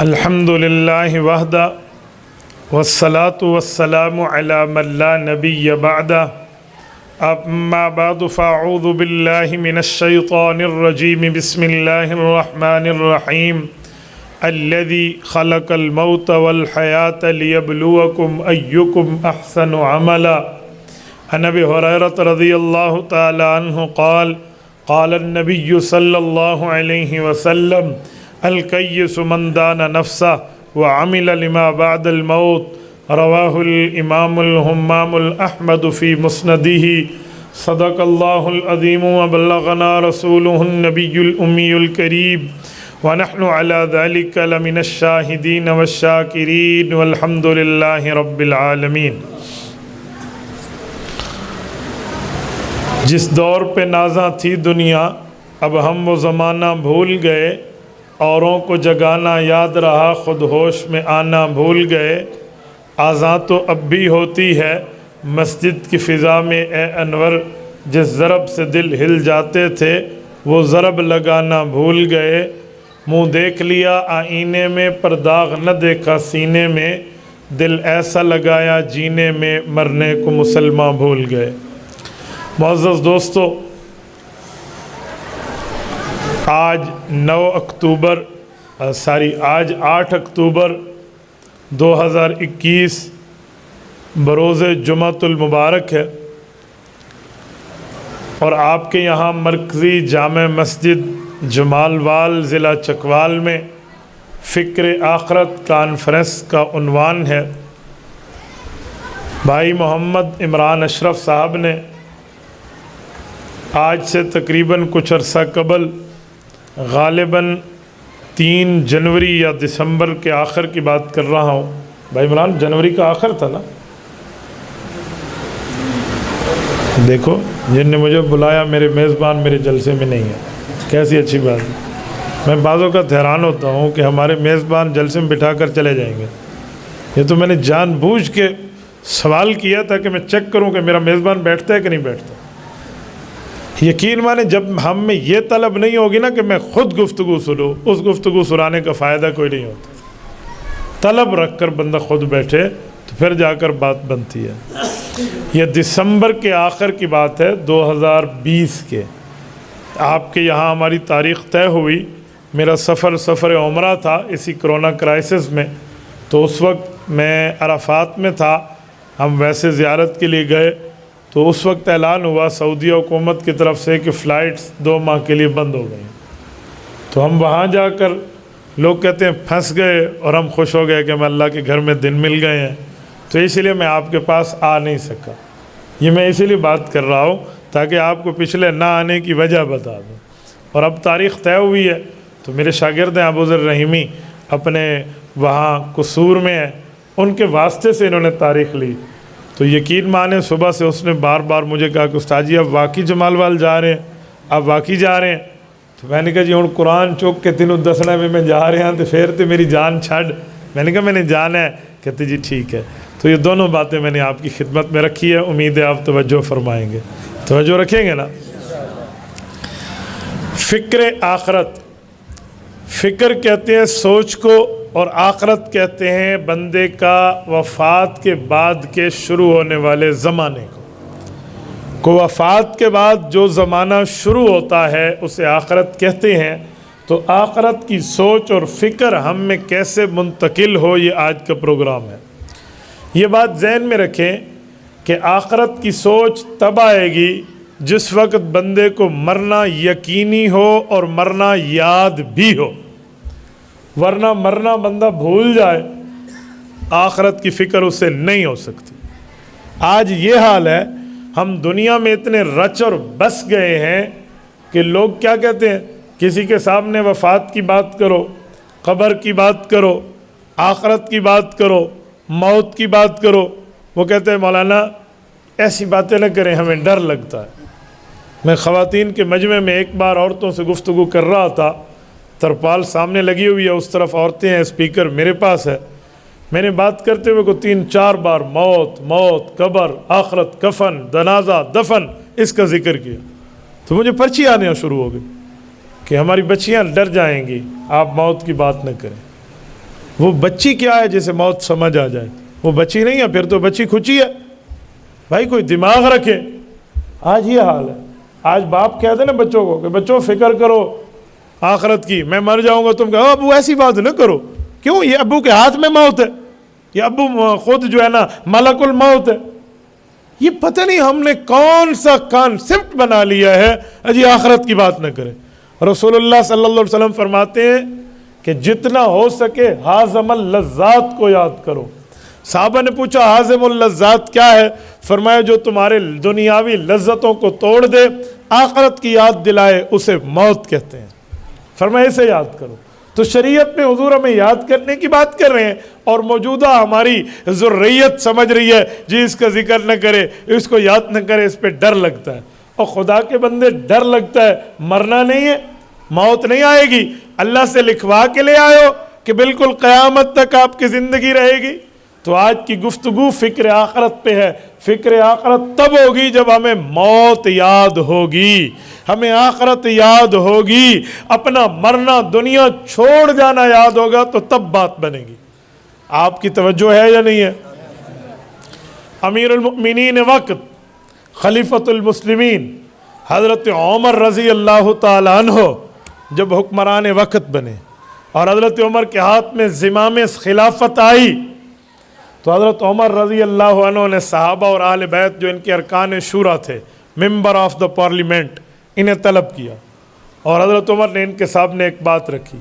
الحمدللہ وحدہ والصلاة والسلام علی من لا نبی بعدہ اما بعد فاعوذ باللہ من الشیطان الرجیم بسم اللہ الرحمن الرحیم الذی خلق الموت والحیاة لیبلوکم ایکم احسن عملا عن ابی ہریرہ رضی اللہ تعالی عنہ قال قال النبی صلی اللہ علیہ وسلم الکیس من دان نفسہ وعمل لما بعد الموت رواہ الامام الہمام الاحمد فی مسندہ صدق اللہ العظیم وبلغنا رسولہ النبی الامی الکریم ونحن على ذلك لمن الشاہدین والشاکرین والحمد للہ رب العالمین۔ جس دور پہ نازاں تھی دنیا، اب ہم وہ زمانہ بھول گئے، اوروں کو جگانا یاد رہا، خود ہوش میں آنا بھول گئے۔ آذان تو اب بھی ہوتی ہے مسجد کی فضا میں اے انور، جس ضرب سے دل ہل جاتے تھے وہ ضرب لگانا بھول گئے۔ منہ دیکھ لیا آئینے میں پر داغ نہ دیکھا سینے میں، دل ایسا لگایا جینے میں مرنے کو مسلمان بھول گئے۔ معزز دوستو، آج 8 اکتوبر 2021 بروز جمعۃ المبارک ہے، اور آپ کے یہاں مرکزی جامع مسجد جمال وال ضلع چکوال میں فکر آخرت کانفرنس کا عنوان ہے۔ بھائی محمد عمران اشرف صاحب نے آج سے تقریباً کچھ عرصہ قبل، غالباً 3 جنوری یا دسمبر کے آخر کی بات کر رہا ہوں۔ بھائی عمران، جنوری کا آخر تھا نا؟ دیکھو، جن نے مجھے بلایا میرے میزبان میرے جلسے میں نہیں ہے، کیسی اچھی بات ہے۔ میں بعضوں کا حیران ہوتا ہوں کہ ہمارے میزبان جلسے میں بٹھا کر چلے جائیں گے۔ یہ تو میں نے جان بوجھ کے سوال کیا تھا کہ میں چیک کروں کہ میرا میزبان بیٹھتا ہے کہ نہیں بیٹھتا۔ یقین مانے، جب ہم میں یہ طلب نہیں ہوگی نا کہ میں خود گفتگو سنوں، اس گفتگو سنانے کا فائدہ کوئی نہیں ہوتا۔ طلب رکھ کر بندہ خود بیٹھے تو پھر جا کر بات بنتی ہے۔ یہ دسمبر کے آخر کی بات ہے، 2020 کے۔ آپ کے یہاں ہماری تاریخ طے ہوئی، میرا سفر عمرہ تھا اسی کرونا کرائسس میں، تو اس وقت میں عرفات میں تھا۔ ہم ویسے زیارت کے لیے گئے تو اس وقت اعلان ہوا سعودی حکومت کی طرف سے کہ فلائٹس 2 ماہ کے لیے بند ہو گئیں۔ تو ہم وہاں جا کر، لوگ کہتے ہیں پھنس گئے، اور ہم خوش ہو گئے کہ ہم اللہ کے گھر میں دن مل گئے ہیں۔ تو اسی لیے میں آپ کے پاس آ نہیں سکا۔ یہ میں اسی لیے بات کر رہا ہوں تاکہ آپ کو پچھلے نہ آنے کی وجہ بتا دوں۔ اور اب تاریخ طے ہوئی ہے، تو میرے شاگرد ہیں ابو ذر رحیمی، اپنے وہاں قصور میں ہیں، ان کے واسطے سے انہوں نے تاریخ لی۔ تو یقین مانے، صبح سے اس نے بار بار مجھے کہا کہ استاد جی اب واقعی جمال وال جا رہے ہیں، اب واقعی جا رہے ہیں۔ تو میں نے کہا جی ہوں قرآن چوک کے تینوں دسنا میں جا رہے ہیں، تو پھر تو میری جان چھڑ۔ میں نے کہا میں نے جانا ہے۔ کہتے جی ٹھیک ہے۔ تو یہ دونوں باتیں میں نے آپ کی خدمت میں رکھی ہے، امید ہے آپ توجہ فرمائیں گے، توجہ رکھیں گے نا۔ فکر آخرت، فکر کہتے ہیں سوچ کو، اور آخرت کہتے ہیں بندے کا وفات کے بعد کے شروع ہونے والے زمانے کو وفات کے بعد جو زمانہ شروع ہوتا ہے اسے آخرت کہتے ہیں۔ تو آخرت کی سوچ اور فکر ہم میں کیسے منتقل ہو، یہ آج کا پروگرام ہے۔ یہ بات ذہن میں رکھیں کہ آخرت کی سوچ تب آئے گی جس وقت بندے کو مرنا یقینی ہو اور مرنا یاد بھی ہو، ورنہ مرنا بندہ بھول جائے، آخرت کی فکر اس سے نہیں ہو سکتی۔ آج یہ حال ہے، ہم دنیا میں اتنے رچ اور بس گئے ہیں کہ لوگ کیا کہتے ہیں، کسی کے سامنے وفات کی بات کرو، قبر کی بات کرو، آخرت کی بات کرو، موت کی بات کرو، وہ کہتے ہیں مولانا ایسی باتیں نہ کریں، ہمیں ڈر لگتا ہے۔ میں خواتین کے مجمع میں ایک بار عورتوں سے گفتگو کر رہا تھا، ترپال سامنے لگی ہوئی ہے، اس طرف عورتیں ہیں، اسپیکر میرے پاس ہے۔ میں نے بات کرتے ہوئے کو 3-4 بار موت، موت، قبر، آخرت، کفن، جنازہ، دفن، اس کا ذکر کیا، تو مجھے پرچی آنے شروع ہو گئی کہ ہماری بچیاں ڈر جائیں گی، آپ موت کی بات نہ کریں۔ وہ بچی کیا ہے جسے موت سمجھ آ جائے؟ وہ بچی نہیں ہے، پھر تو بچی کھچی ہے۔ بھائی کوئی دماغ رکھے۔ آج یہ حال ہے۔ آج باپ کہتے ہیں نا بچوں کو کہ بچوں فکر کرو آخرت کی، میں مر جاؤں گا، تم کہو ابو ایسی بات نہ کرو۔ کیوں؟ یہ ابو کے ہاتھ میں موت ہے، یہ ابو خود جو ہے نا ملک الموت ہے۔ یہ پتہ نہیں ہم نے کون سا کانسیپٹ بنا لیا ہے اجی آخرت کی بات نہ کریں۔ رسول اللہ صلی اللہ علیہ وسلم فرماتے ہیں کہ جتنا ہو سکے حازم اللذات کو یاد کرو۔ صحابہ نے پوچھا حازم اللذات کیا ہے؟ فرمایا جو تمہارے دنیاوی لذتوں کو توڑ دے، آخرت کی یاد دلائے، اسے موت کہتے ہیں۔ فرمایا اسے یاد کرو۔ تو شریعت میں حضور ہمیں یاد کرنے کی بات کر رہے ہیں، اور موجودہ ہماری ذریت سمجھ رہی ہے جی اس کا ذکر نہ کرے، اس کو یاد نہ کرے، اس پہ ڈر لگتا ہے۔ اور خدا کے بندے ڈر لگتا ہے، مرنا نہیں ہے، موت نہیں آئے گی، اللہ سے لکھوا کے لے آئے ہو کہ بالکل قیامت تک آپ کی زندگی رہے گی۔ تو آج کی گفتگو فکر آخرت پہ ہے۔ فکر آخرت تب ہوگی جب ہمیں موت یاد ہوگی، ہمیں آخرت یاد ہوگی، اپنا مرنا دنیا چھوڑ جانا یاد ہوگا، تو تب بات بنے گی۔ آپ کی توجہ ہے یا نہیں ہے؟ امیر المؤمنین وقت خلیفۃ المسلمین حضرت عمر رضی اللہ تعالیٰ عنہ جب حکمران وقت بنے اور حضرت عمر کے ہاتھ میں زمام خلافت آئی، تو حضرت عمر رضی اللہ عنہ نے صحابہ اور اہل بیت جو ان کے ارکان شورا تھے، ممبر آف دا پارلیمنٹ، انہیں طلب کیا، اور حضرت عمر نے ان کے سامنے ایک بات رکھی،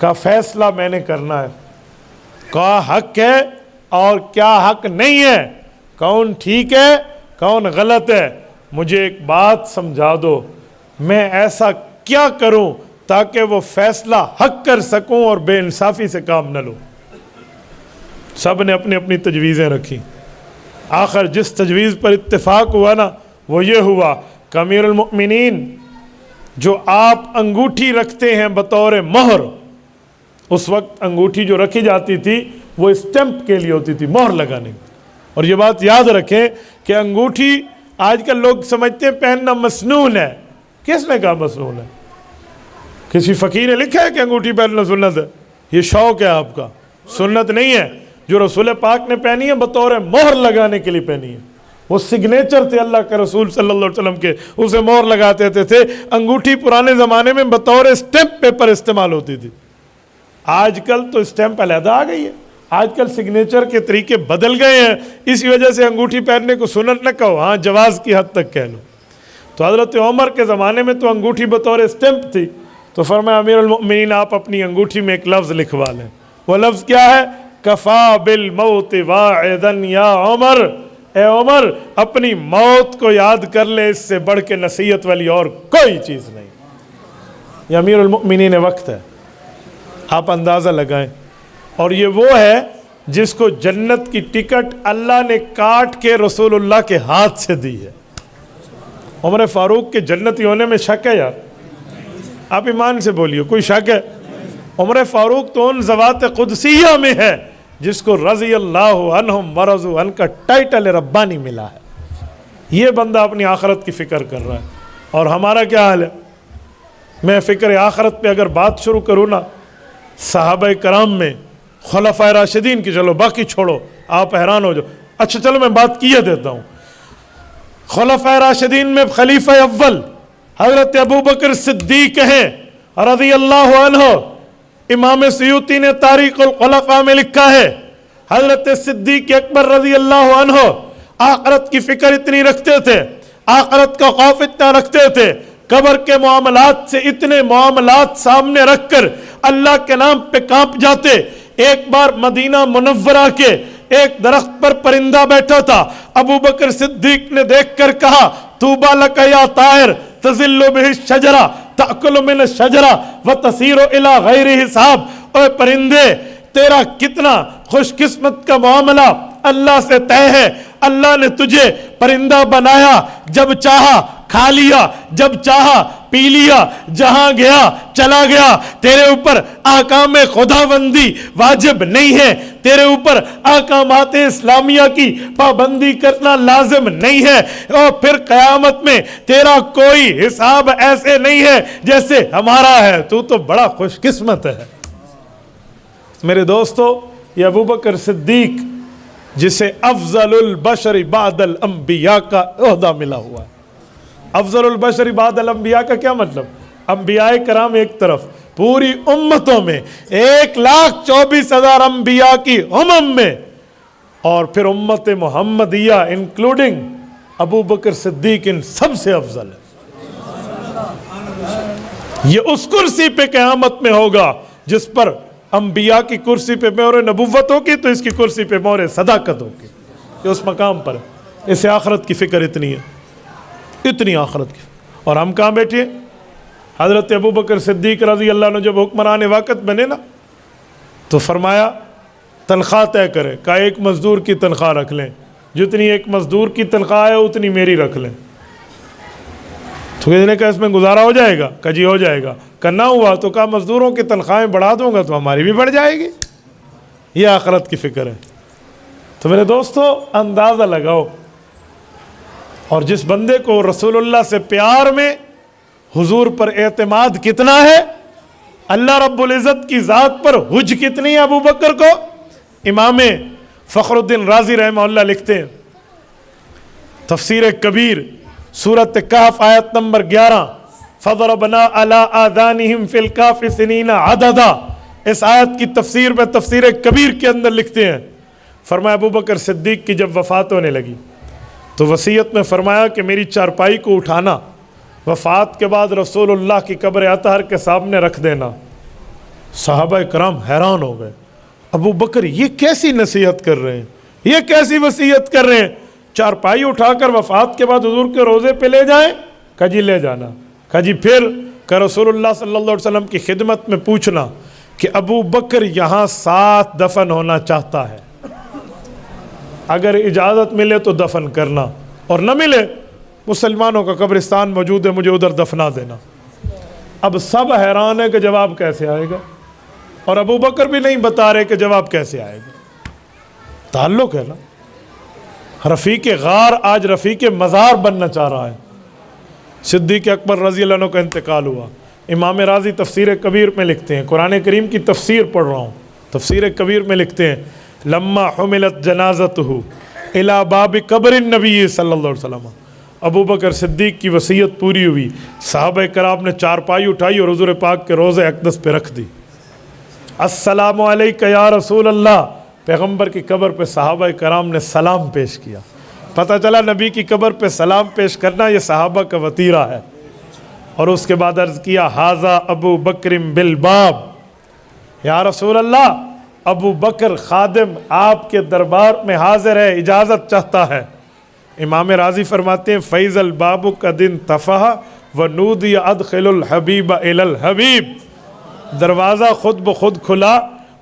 کہا فیصلہ میں نے کرنا ہے، کہا حق ہے اور کیا حق نہیں ہے، کون ٹھیک ہے کون غلط ہے، مجھے ایک بات سمجھا دو، میں ایسا کیا کروں تاکہ وہ فیصلہ حق کر سکوں اور بے انصافی سے کام نہ لوں۔ سب نے اپنی اپنی تجویزیں رکھی، آخر جس تجویز پر اتفاق ہوا نا وہ یہ ہوا کہ امیر المؤمنین جو آپ انگوٹھی رکھتے ہیں بطور مہر، اس وقت انگوٹھی جو رکھی جاتی تھی وہ اسٹمپ کے لیے ہوتی تھی، مہر لگانے کی۔ اور یہ بات یاد رکھیں کہ انگوٹھی آج کل لوگ سمجھتے ہیں پہننا مسنون ہے۔ کس نے کہا مسنون ہے؟ کسی فقیر نے لکھا ہے کہ انگوٹھی پہننا سنت ہے؟ یہ شوق ہے آپ کا، سنت نہیں ہے۔ جو رسول پاک نے پہنی ہے بطور مہر لگانے کے لیے پہنی ہے، وہ سگنیچر تھے اللہ کے رسول صلی اللہ علیہ وسلم کے، اسے مہر لگاتے تھے۔ انگوٹھی پرانے زمانے میں بطور اسٹیمپ پیپر استعمال ہوتی تھی، آج کل تو اسٹیمپ علیحدہ آ گئی ہے، آج کل سگنیچر کے طریقے بدل گئے ہیں، اسی وجہ سے انگوٹھی پہننے کو سنت نہ کہو، ہاں جواز کی حد تک کہہ لو۔ تو حضرت عمر کے زمانے میں تو انگوٹھی بطور اسٹیمپ تھی، تو فرمایا امیر المؤمنین آپ اپنی انگوٹھی میں ایک لفظ لکھوا لیں۔ وہ لفظ کیا ہے؟ کفا بالموت واعظا یا عمر، اے عمر اپنی موت کو یاد کر لے، اس سے بڑھ کے نصیحت والی اور کوئی چیز نہیں۔ یہ امیر المؤمنین وقت ہے، آپ اندازہ لگائیں۔ اور یہ وہ ہے جس کو جنت کی ٹکٹ اللہ نے کاٹ کے رسول اللہ کے ہاتھ سے دی ہے۔ عمر فاروق کے جنتی ہونے میں شک ہے یار؟ آپ ایمان سے بولیے، کوئی شک ہے؟ عمر فاروق تو ان ذوات قدسیہ میں ہے جس کو رضی اللہ عنہم ورضوا عنہ کا ٹائٹل ربانی ملا ہے۔ یہ بندہ اپنی آخرت کی فکر کر رہا ہے، اور ہمارا کیا حال ہے؟ میں فکر آخرت پہ اگر بات شروع کروں نا، صحابہ کرام میں خلفائے راشدین کی، چلو باقی چھوڑو، آپ حیران ہو جاؤ، اچھا چلو میں بات کیے دیتا ہوں۔ خلفائے راشدین میں خلیفہ اول حضرت ابو بکر صدیق ہیں رضی اللہ عنہ۔ امام سیوطی نے تاریخ الخلفاء میں لکھا ہے حضرت صدیق اکبر رضی اللہ عنہ آخرت کی فکر اتنی رکھتے تھے، آخرت کا خوف اتنا رکھتے تھے، قبر کے معاملات سے اتنے معاملات سامنے رکھ کر اللہ کے نام پہ کانپ جاتے۔ ایک بار مدینہ منورہ کے ایک درخت پر پرندہ بیٹھا تھا، ابو بکر صدیق نے دیکھ کر کہا طوبی لک یا طائر تظل بہ الشجرہ تأکل من الشجرہ وتصیر الی غیر حساب۔ اے پرندے تیرا کتنا خوش قسمت کا معاملہ اللہ سے طے ہے، اللہ نے تجھے پرندہ بنایا، جب چاہا کھا لیا، جب چاہا پی لیا، جہاں گیا چلا گیا، تیرے اوپر احکام خداوندی واجب نہیں ہے، تیرے اوپر احکامات اسلامیہ کی پابندی کرنا لازم نہیں ہے، اور پھر قیامت میں تیرا کوئی حساب ایسے نہیں ہے جیسے ہمارا ہے، تو بڑا خوش قسمت ہے۔ میرے دوستو یہ ابو بکر صدیق جسے افضل البشر بعد الانبیاء کا عہدہ ملا ہوا ہے. افضل البشر بعد الانبیاء کا کیا مطلب؟ انبیاء کرام ایک طرف، پوری امتوں میں 1,24,000 انبیاء کی امم میں، اور پھر امت محمدیہ انکلوڈنگ ابو بکر صدیق ان سب سے افضل ہے. یہ اس کرسی پہ قیامت میں ہوگا جس پر انبیاء کی کرسی پہ مہر نبوت ہوگی تو اس کی کرسی پہ مہر صداقت ہوگی. یہ اس مقام پر ہے. اسے آخرت کی فکر اتنی ہے، اتنی آخرت کی. اور ہم کہاں بیٹھے؟ حضرت ابو بکر صدیق رضی اللہ عنہ جب حکمران وقت بنے نا تو فرمایا تنخواہ طے کرے. کہا ایک مزدور کی تنخواہ رکھ لیں، جتنی ایک مزدور کی تنخواہ ہے اتنی میری رکھ لیں. تو کسی نے کہا اس میں گزارا ہو جائے گا؟ کہا جی ہو جائے گا. کرنا ہوا تو کہا مزدوروں کی تنخواہیں بڑھا دوں گا تو ہماری بھی بڑھ جائے گی. یہ آخرت کی فکر ہے. تو میرے دوستو اندازہ لگاؤ، اور جس بندے کو رسول اللہ سے پیار میں حضور پر اعتماد کتنا ہے، اللہ رب العزت کی ذات پر حج کتنی ہے ابو بکر کو. امام فخر الدین رازی رحمہ اللہ لکھتے ہیں تفسیر کبیر سورۃ کہف آیت نمبر 11 فَضَرَبْنَا عَلَىٰ آذَانِهِمْ فِي الْكَهْفِ سِنِينَ عَدَدًا. اس آیت کی تفسیر میں تفسیر کبیر کے اندر لکھتے ہیں، فرمایا ابو بکر صدیق کی جب وفات ہونے لگی تو وصیت میں فرمایا کہ میری چارپائی کو اٹھانا، وفات کے بعد رسول اللہ کی قبر اطہر کے سامنے رکھ دینا. صحابہ کرام حیران ہو گئے، ابو بکر یہ کیسی نصیحت کر رہے ہیں، یہ کیسی وصیت کر رہے ہیں، چارپائی اٹھا کر وفات کے بعد حضور کے روزے پہ لے جائیں؟ کہا جی لے جانا. کہا جی پھر؟ کہ رسول اللہ صلی اللہ علیہ وسلم کی خدمت میں پوچھنا کہ ابو بکر یہاں ساتھ دفن ہونا چاہتا ہے، اگر اجازت ملے تو دفن کرنا، اور نہ ملے مسلمانوں کا قبرستان موجود ہے مجھے ادھر دفنا دینا. اب سب حیران ہے کہ جواب کیسے آئے گا، اور ابو بکر بھی نہیں بتا رہے کہ جواب کیسے آئے گا. تعلق ہے نا. رفیق غار آج رفیق مزار بننا چاہ رہا ہے. صدیق اکبر رضی اللہ عنہ کا انتقال ہوا. امام راضی تفسیر کبیر میں لکھتے ہیں، قرآن کریم کی تفسیر پڑھ رہا ہوں، تفسیر کبیر میں لکھتے ہیں لما حملت جنازتہ الی باب قبر النبی صلی اللہ علیہ وسلم. ابو بکر صدیق کی وصیت پوری ہوئی، صحابہ کرام نے چارپائی اٹھائی اور حضور پاک کے روضہ اقدس پہ رکھ دی. السلام علیکہ یا رسول اللہ، پیغمبر کی قبر پہ صحابہ کرام نے سلام پیش کیا. پتہ چلا نبی کی قبر پہ سلام پیش کرنا یہ صحابہ کا وطیرہ ہے. اور اس کے بعد عرض کیا ھذا ابو بکر بالباب، یا رسول اللہ ابو بکر خادم آپ کے دربار میں حاضر ہے، اجازت چاہتا ہے. امام راضی فرماتے ہیں فیض الباب قد انتفح ونودی ادخل الحبیب الی الحبیب. دروازہ خود بخود کھلا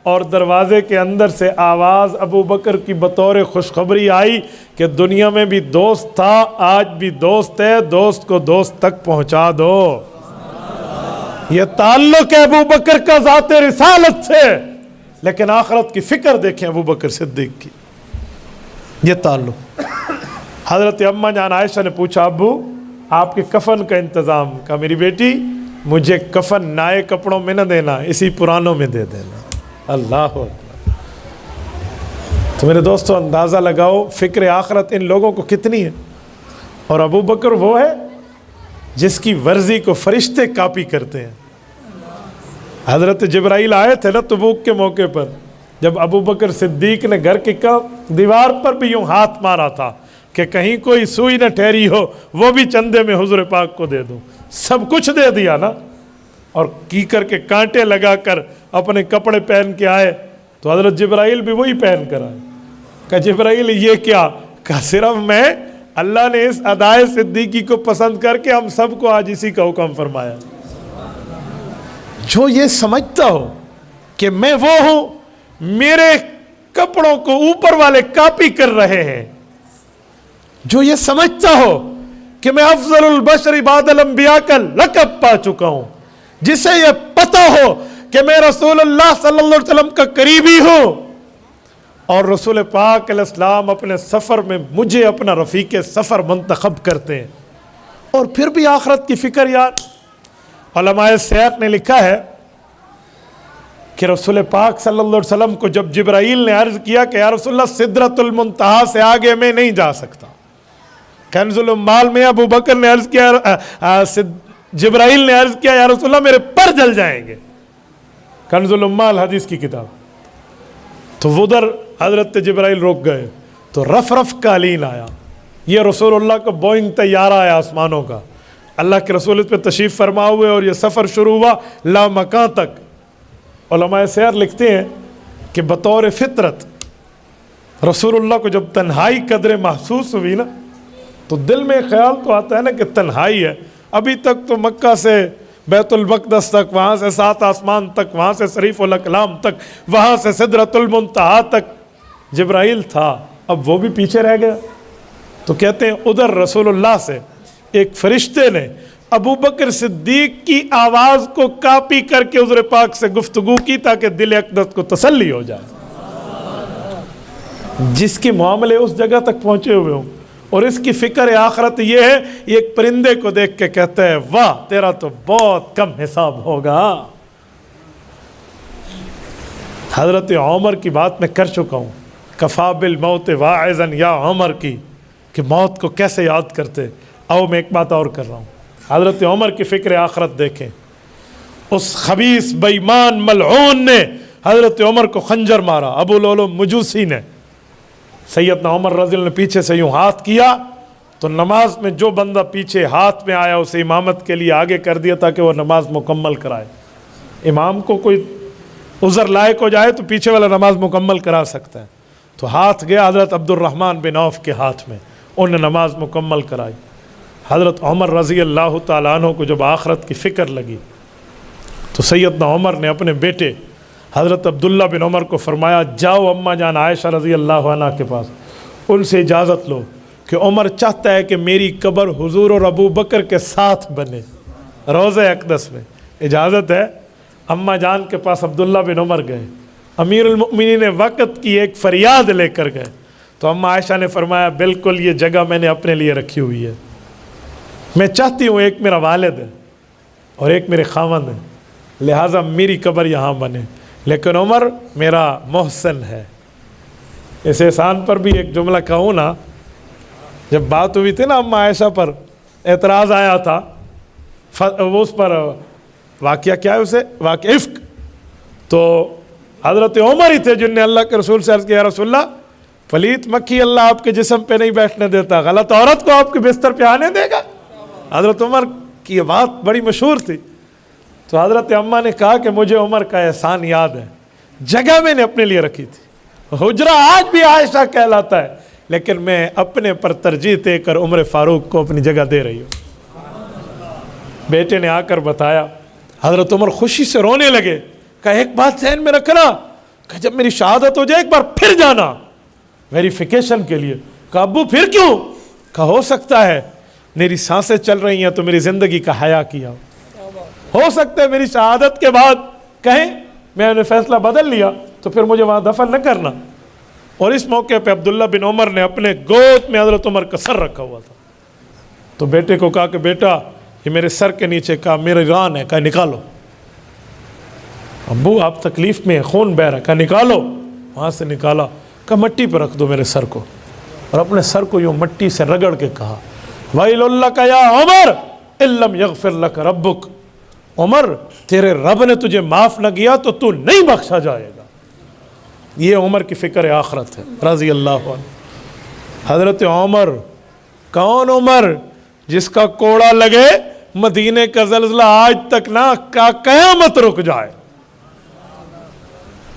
اور دروازے کے اندر سے آواز ابو بکر کی بطور خوشخبری آئی کہ دنیا میں بھی دوست تھا، آج بھی دوست ہے، دوست کو دوست تک پہنچا دو. یہ تعلق ہے ابو بکر کا ذات رسالت سے. لیکن آخرت کی فکر دیکھیں ابو بکر صدیق کی، یہ تعلق. حضرت اماں جان عائشہ نے پوچھا ابو آپ کے کفن کا انتظام؟ کہا میری بیٹی مجھے کفن نئے کپڑوں میں نہ دینا، اسی پرانوں میں دے دینا. اللہ اکبر. تو میرے دوستو اندازہ لگاؤ فکر آخرت ان لوگوں کو کتنی ہے. اور ابو بکر وہ ہے جس کی ورزی کو فرشتے کاپی کرتے ہیں. حضرت جبرائیل آئے تھے نا تبوک کے موقع پر، جب ابو بکر صدیق نے گھر کی دیوار پر بھی یوں ہاتھ مارا تھا کہ کہیں کوئی سوئی نہ ٹھہری ہو، وہ بھی چندے میں حضور پاک کو دے دوں. سب کچھ دے دیا نا، اور کی کر کے کانٹے لگا کر اپنے کپڑے پہن کے آئے تو حضرت جبرائیل بھی وہی پہن کر آئے. کہ جبرائیل یہ کیا؟ کہ صرف میں، اللہ نے اس ادائے صدیقی کو پسند کر کے ہم سب کو آج اسی کا حکم فرمایا. جو یہ سمجھتا ہو کہ میں وہ ہوں، میرے کپڑوں کو اوپر والے کاپی کر رہے ہیں، جو یہ سمجھتا ہو کہ میں افضل البشر بعد الانبیاء کا لقب پا چکا ہوں، جسے یہ پتہ ہو کہ میں رسول اللہ صلی اللہ علیہ وسلم کا قریبی ہوں، اور رسول پاک علیہ السلام اپنے سفر میں مجھے اپنا رفیق سفر منتخب کرتے ہیں، اور پھر بھی آخرت کی فکر. یار علماء سیاق نے لکھا ہے کہ کہ رسول پاک صلی اللہ علیہ وسلم کو جب جبرائیل نے عرض کیا کہ یا رسول اللہ سدرۃ المنتہا سے آگے میں نہیں جا سکتا، کنز الاموال میں ابو بکر نے عرض کیا، جبرائیل نے عرض کیا یا رسول اللہ میرے پر جل جائیں گے، کنز الاموال حدیث کی کتاب، تو ادھر حضرت جبرائیل روک گئے، تو رف رف قالین آیا، یہ رسول اللہ کا بوئنگ طیارہ ہے آسمانوں کا، اللہ کے رسول اس پہ تشریف فرما ہوئے اور یہ سفر شروع ہوا لا مکان تک۔ علماء سیر لکھتے ہیں کہ بطور فطرت رسول اللہ کو جب تنہائی قدر محسوس ہوئی نا، تو دل میں خیال تو آتا ہے نا کہ تنہائی ہے، ابھی تک تو مکہ سے بیت المقدس تک، وہاں سے 7 آسمان تک، وہاں سے شریف الاقلام تک، وہاں سے سدرۃ المنتہا تک جبرائیل تھا، اب وہ بھی پیچھے رہ گیا۔ تو کہتے ہیں ادھر رسول اللہ سے ایک فرشتے نے ابو بکر صدیق کی آواز کو کاپی کر کے حضور پاک سے گفتگو کی تاکہ دل اقدس کو تسلی ہو جائے، جس کے معاملے اس جگہ تک پہنچے ہوئے ہوں اور اس کی فکر آخرت یہ ہے، یہ ایک پرندے کو دیکھ کے کہتا ہے واہ تیرا تو بہت کم حساب ہوگا۔ حضرت عمر کی بات میں کر چکا ہوں، کفا بالموت واعظا یا عمر کی، کہ موت کو کیسے یاد کرتے۔ او میں ایک بات اور کر رہا ہوں، حضرت عمر کی فکر آخرت دیکھیں، اس خبیث بے ایمان ملعون نے حضرت عمر کو خنجر مارا، ابو لولو مجوسی نے، سیدنا عمر رضی اللہ عنہ نے پیچھے سے یوں ہاتھ کیا تو نماز میں جو بندہ پیچھے ہاتھ میں آیا اسے امامت کے لیے آگے کر دیا تاکہ وہ نماز مکمل کرائے۔ امام کو کوئی عذر لائق ہو جائے تو پیچھے والا نماز مکمل کرا سکتا ہے، تو ہاتھ گیا حضرت عبد الرحمن بن عوف کے ہاتھ میں، انہوں نے نماز مکمل کرائی۔ حضرت عمر رضی اللہ تعالیٰ عنہ کو جب آخرت کی فکر لگی تو سیدنا عمر نے اپنے بیٹے حضرت عبداللہ بن عمر کو فرمایا جاؤ اماں جان عائشہ رضی اللہ عنہ کے پاس، ان سے اجازت لو کہ عمر چاہتا ہے کہ میری قبر حضور اور ابو بکر کے ساتھ بنے روضہ اقدس میں، اجازت ہے؟ اماں جان کے پاس عبداللہ بن عمر گئے، امیر المؤمنین وقت کی ایک فریاد لے کر گئے، تو اماں عائشہ نے فرمایا بالکل یہ جگہ میں نے اپنے لیے رکھی ہوئی ہے، میں چاہتی ہوں ایک میرا والد ہے اور ایک میرے خاوند ہے، لہٰذا میری قبر یہاں بنے، لیکن عمر میرا محسن ہے۔ اس احسان پر بھی ایک جملہ کہوں نا، جب بات ہوئی تھی نا اماں عائشہ پر اعتراض آیا تھا، وہ اس پر واقعہ کیا ہے اسے واقعہ افک، تو حضرت عمر ہی تھے جن نے اللہ کے رسول سے عرض کیا یا رسول اللہ پلیت مکھی اللہ آپ کے جسم پہ نہیں بیٹھنے دیتا، غلط عورت کو آپ کے بستر پہ آنے دے گا؟ حضرت عمر کی یہ بات بڑی مشہور تھی، تو حضرت اماں نے کہا کہ مجھے عمر کا احسان یاد ہے، جگہ میں نے اپنے لیے رکھی تھی، حجرہ آج بھی عائشہ کہلاتا ہے، لیکن میں اپنے پر ترجیح دے کر عمر فاروق کو اپنی جگہ دے رہی ہوں۔ بیٹے نے آ کر بتایا، حضرت عمر خوشی سے رونے لگے، کہا ایک بات ذہن میں رکھنا کہ جب میری شہادت ہو جائے ایک بار پھر جانا ویریفیکیشن کے لیے۔ کہا ابو پھر کیوں؟ کہا ہو سکتا ہے میری سانسیں چل رہی ہیں تو میری زندگی کا حیا کیا ہو سکتا ہے میری شہادت کے بعد کہیں میں نے فیصلہ بدل لیا تو پھر مجھے وہاں دفن نہ کرنا۔ اور اس موقع پہ عبداللہ بن عمر نے اپنے گود میں حضرت عمر کا سر رکھا ہوا تھا، تو بیٹے کو کہا کہ بیٹا یہ میرے سر کے نیچے، کہا میری ران ہے، کہا نکالو۔ ابو آپ تکلیف میں خون بہ رہا ہے، کہا نکالو، وہاں سے نکالا، کہا مٹی پہ رکھ دو میرے سر کو، اور اپنے سر کو یوں مٹی سے رگڑ کے کہا وَيْلُ لَكَ يَا عمر إِن لَمْ يَغْفِرْ لَكَ رَبُّكَ، عمر تیرے رب نے تجھے معاف نہ کیا تو تو نہیں بخشا جائے گا۔ یہ عمر کی فکر آخرت ہے رضی اللہ عنہ۔ حضرت عمر، کون عمر؟ جس کا کوڑا لگے مدینے کا زلزلہ آج تک نہ قیامت رک جائے،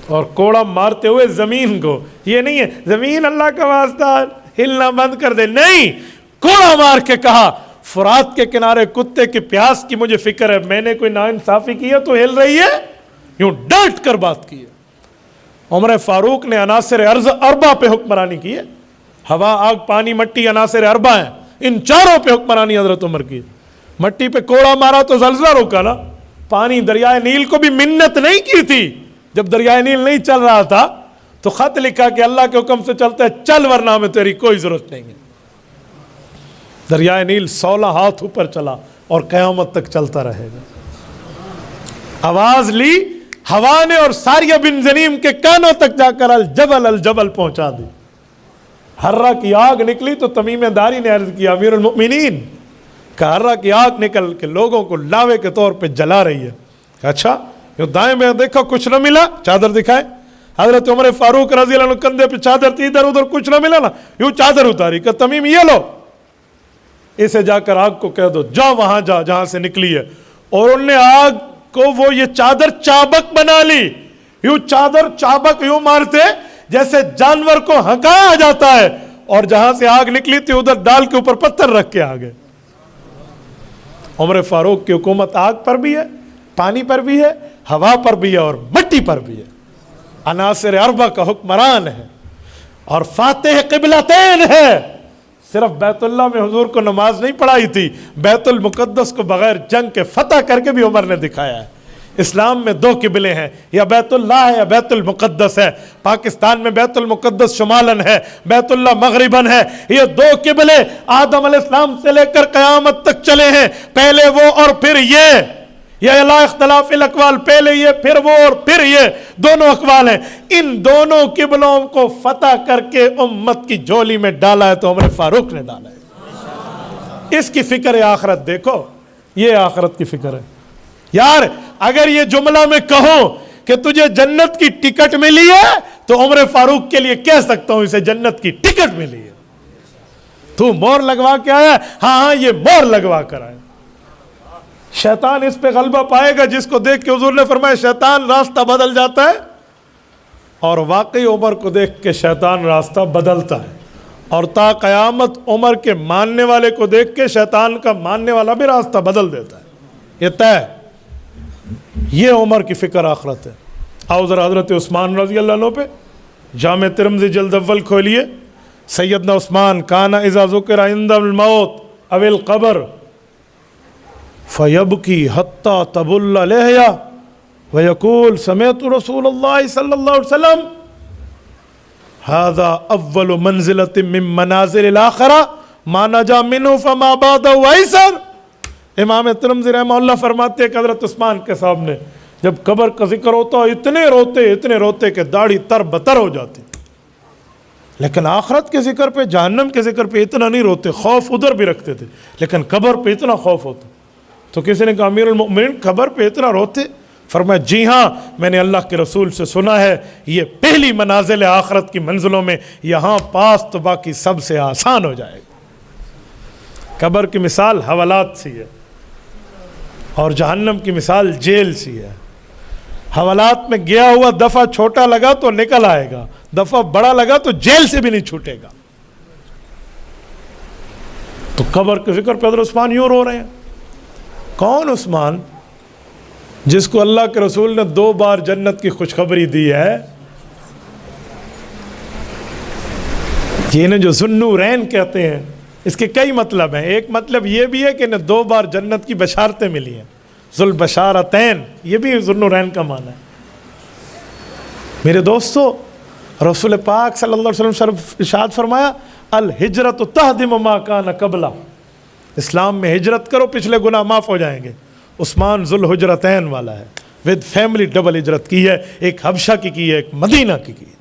اور کوڑا مارتے ہوئے زمین کو، یہ نہیں ہے زمین اللہ کا واسطہ ہلنا بند کر دے، نہیں، کوڑا مار کے کہا فرات کے کنارے کتے کی پیاس کی مجھے فکر ہے، میں نے کوئی ناانصافی کی ہے تو ہل رہی ہے، یوں ڈانٹ کر بات کی ہے۔ عمر فاروق نے عناصر اربع پہ حکمرانی کی ہے، ہوا آگ پانی مٹی عناصر اربع ہیں، ان چاروں پہ حکمرانی حضرت عمر کی۔ مٹی پہ کوڑا مارا تو زلزلہ روکا نا، پانی دریائے نیل کو بھی منت نہیں کی تھی، جب دریائے نیل نہیں چل رہا تھا تو خط لکھا کہ اللہ کے حکم سے چلتا ہے چل ورنہ ہمیں تیری کوئی ضرورت نہیں ہے۔ دریائے نیل 16 ہاتھ اوپر چلا اور قیامت تک چلتا رہے گا۔ آواز لی ہوا نے اور ساریہ بن زنیم کے کانوں تک جا کر الجبل پہنچا دی. حرہ کی آگ نکلی تو تمیم داری نے عرض کیا امیر المؤمنین کہ حرہ کی آگ نکل کے لوگوں کو لاوے کے طور پہ جلا رہی ہے. اچھا یہ دائیں میں دیکھا کچھ نہ ملا, چادر دکھائے. حضرت عمر فاروق رضی اللہ عنہ کندھے پہ چادر تھی, ادھر ادھر کچھ نہ ملا نا, یوں چادر اتاری کہ تمیم یہ لو, اسے جا کر آگ کو کہہ دو جاؤ وہاں جا جہاں سے نکلی ہے. اور انہوں نے آگ کو وہ یہ چادر چابک بنا لی, یوں چادر چابک یوں مارتے جیسے جانور کو ہنکایا جاتا ہے, اور جہاں سے آگ نکلی تھی ادھر ڈال کے اوپر پتھر رکھ کے آگے. عمر فاروق کی حکومت آگ پر بھی ہے, پانی پر بھی ہے, ہوا پر بھی ہے اور مٹی پر بھی ہے. عناصر اربع کا حکمران ہے اور فاتح قبلتین ہے. صرف بیت اللہ میں حضور کو نماز نہیں پڑھائی تھی, بیت المقدس کو بغیر جنگ کے فتح کر کے بھی عمر نے دکھایا ہے. اسلام میں دو قبلے ہیں, یا بیت اللہ ہے یا بیت المقدس ہے. پاکستان میں بیت المقدس شمالاً ہے, بیت اللہ مغرباً ہے. یہ دو قبلے آدم علیہ السلام سے لے کر قیامت تک چلے ہیں, پہلے وہ اور پھر یہ لا اختلاف الاقوال, پہلے یہ پھر وہ اور پھر یہ, دونوں اقوال ہیں. ان دونوں قبلوں کو فتح کر کے امت کی جھولی میں ڈالا ہے تو عمر فاروق نے ڈالا ہے. اس کی فکر ہے آخرت. دیکھو یہ آخرت کی فکر ہے. یار اگر یہ جملہ میں کہوں کہ تجھے جنت کی ٹکٹ ملی ہے تو عمر فاروق کے لیے کہہ سکتا ہوں اسے جنت کی ٹکٹ ملی ہے. تو مور لگوا کے آیا, ہاں یہ مور لگوا کر آیا. شیطان اس پہ غلبہ پائے گا جس کو دیکھ کے حضور نے فرمایا شیطان راستہ بدل جاتا ہے, اور واقعی عمر کو دیکھ کے شیطان راستہ بدلتا ہے. اور تا قیامت عمر کے ماننے والے کو دیکھ کے شیطان کا ماننے والا بھی راستہ بدل دیتا ہے. یہ طے, یہ عمر کی فکر آخرت ہے. آؤ ذرا حضرت عثمان رضی اللہ عنہ پہ جامع ترمذی جلد اول کھولیے. سیدنا عثمان کانا اذا ذکر عند الموت او القبر فیبکی حتی تبل لحیہ ویقول سمعت رسول اللہ صلی اللہ علیہ وسلم هذا اول منزلۃ من منازل الاخرہ ما نجا منہ فما بعدہ ایسر. امام ترمذی رحمہ اللہ فرماتے ہیں کہ حضرت عثمان کے سامنے جب قبر کا ذکر ہوتا اتنے روتے کہ داڑھی تر بتر ہو جاتی, لیکن آخرت کے ذکر پہ, جہنم کے ذکر پہ اتنا نہیں روتے. خوف ادھر بھی رکھتے تھے لیکن قبر پہ اتنا خوف ہوتا. تو کسی نے کہا امیر المؤمنین قبر پہ اتنا روتے؟ فرمایا جی ہاں, میں نے اللہ کے رسول سے سنا ہے یہ پہلی منازل ہے آخرت کی منزلوں میں, یہاں پاس تو باقی سب سے آسان ہو جائے گا. قبر کی مثال حوالات سی ہے اور جہنم کی مثال جیل سی ہے. حوالات میں گیا ہوا دفعہ چھوٹا لگا تو نکل آئے گا, دفعہ بڑا لگا تو جیل سے بھی نہیں چھوٹے گا. تو قبر کے ذکر پہ حضرت عثمان یوں رو رہے ہیں. کون عثمان؟ جس کو اللہ کے رسول نے 2 بار جنت کی خوشخبری دی ہے. یہ جو ذوالنورین کہتے ہیں اس کے کئی مطلب ہیں. ایک مطلب یہ بھی ہے کہ انہیں 2 بار جنت کی بشارتیں ملی ہیں, ذوالبشارتین, یہ بھی ذوالنورین کا معنی ہے. میرے دوستو, رسول پاک صلی اللہ علیہ وسلم ارشاد فرمایا الہجرت تہدم ما کان قبلہ, اسلام میں ہجرت کرو پچھلے گناہ معاف ہو جائیں گے. عثمان ذوالحجرتین والا ہے, ود فیملی ڈبل ہجرت کی ہے, ایک حبشہ کی ہے, ایک مدینہ کی ہے.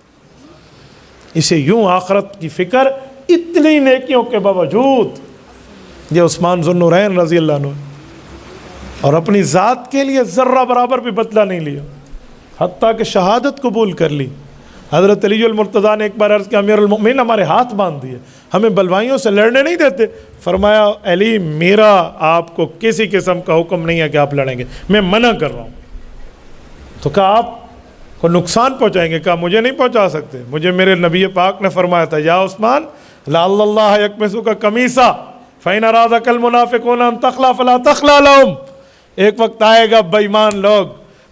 اسے یوں آخرت کی فکر اتنی نیکیوں کے باوجود. یہ عثمان ذوالنورین رضی اللہ عنہ, اور اپنی ذات کے لیے ذرہ برابر بھی بدلہ نہیں لیا, حتیٰ کہ شہادت قبول کر لی. حضرت علی المرتضیٰ نے ایک بار عرض کیا امیر المؤمنین ہمارے ہاتھ باندھ دیے, ہمیں بلوائیوں سے لڑنے نہیں دیتے. فرمایا علی میرا آپ کو کسی قسم کا حکم نہیں ہے کہ آپ لڑیں گے, میں منع کر رہا ہوں. تو کہا آپ کو نقصان پہنچائیں گے؟ کہا مجھے نہیں پہنچا سکتے, مجھے میرے نبی پاک نے فرمایا تھا یا عثمان لعل اللہ یکمسک قمیصا فإن أرادك المنافقون أن تخلع فلا تخلع لهم. ایک وقت آئے گا بے ایمان لوگ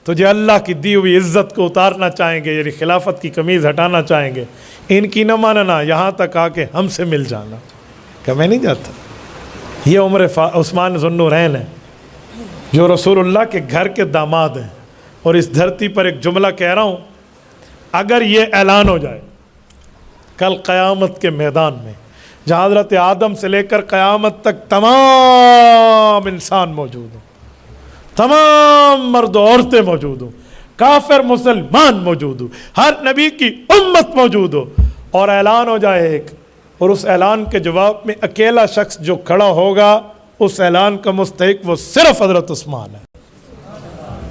تجھے اللہ کی دی ہوئی عزت کو اتارنا چاہیں گے, یعنی خلافت کی قمیض ہٹانا چاہیں گے, ان کی نہ ماننا, یہاں تک آ کے ہم سے مل جانا. کہ میں نہیں جاتا. یہ عمر عثمان ذوالنورین ہے جو رسول اللہ کے گھر کے داماد ہیں. اور اس دھرتی پر ایک جملہ کہہ رہا ہوں, اگر یہ اعلان ہو جائے کل قیامت کے میدان میں جہاں حضرت آدم سے لے کر قیامت تک تمام انسان موجود ہوں, تمام مرد و عورتیں موجود ہوں, کافر مسلمان موجود ہو، ہر نبی کی امت موجود ہو، اور اعلان ہو جائے ایک، اور اس اعلان کے جواب میں اکیلا شخص جو کھڑا ہوگا اس اعلان کا مستحق وہ صرف حضرت عثمان ہے۔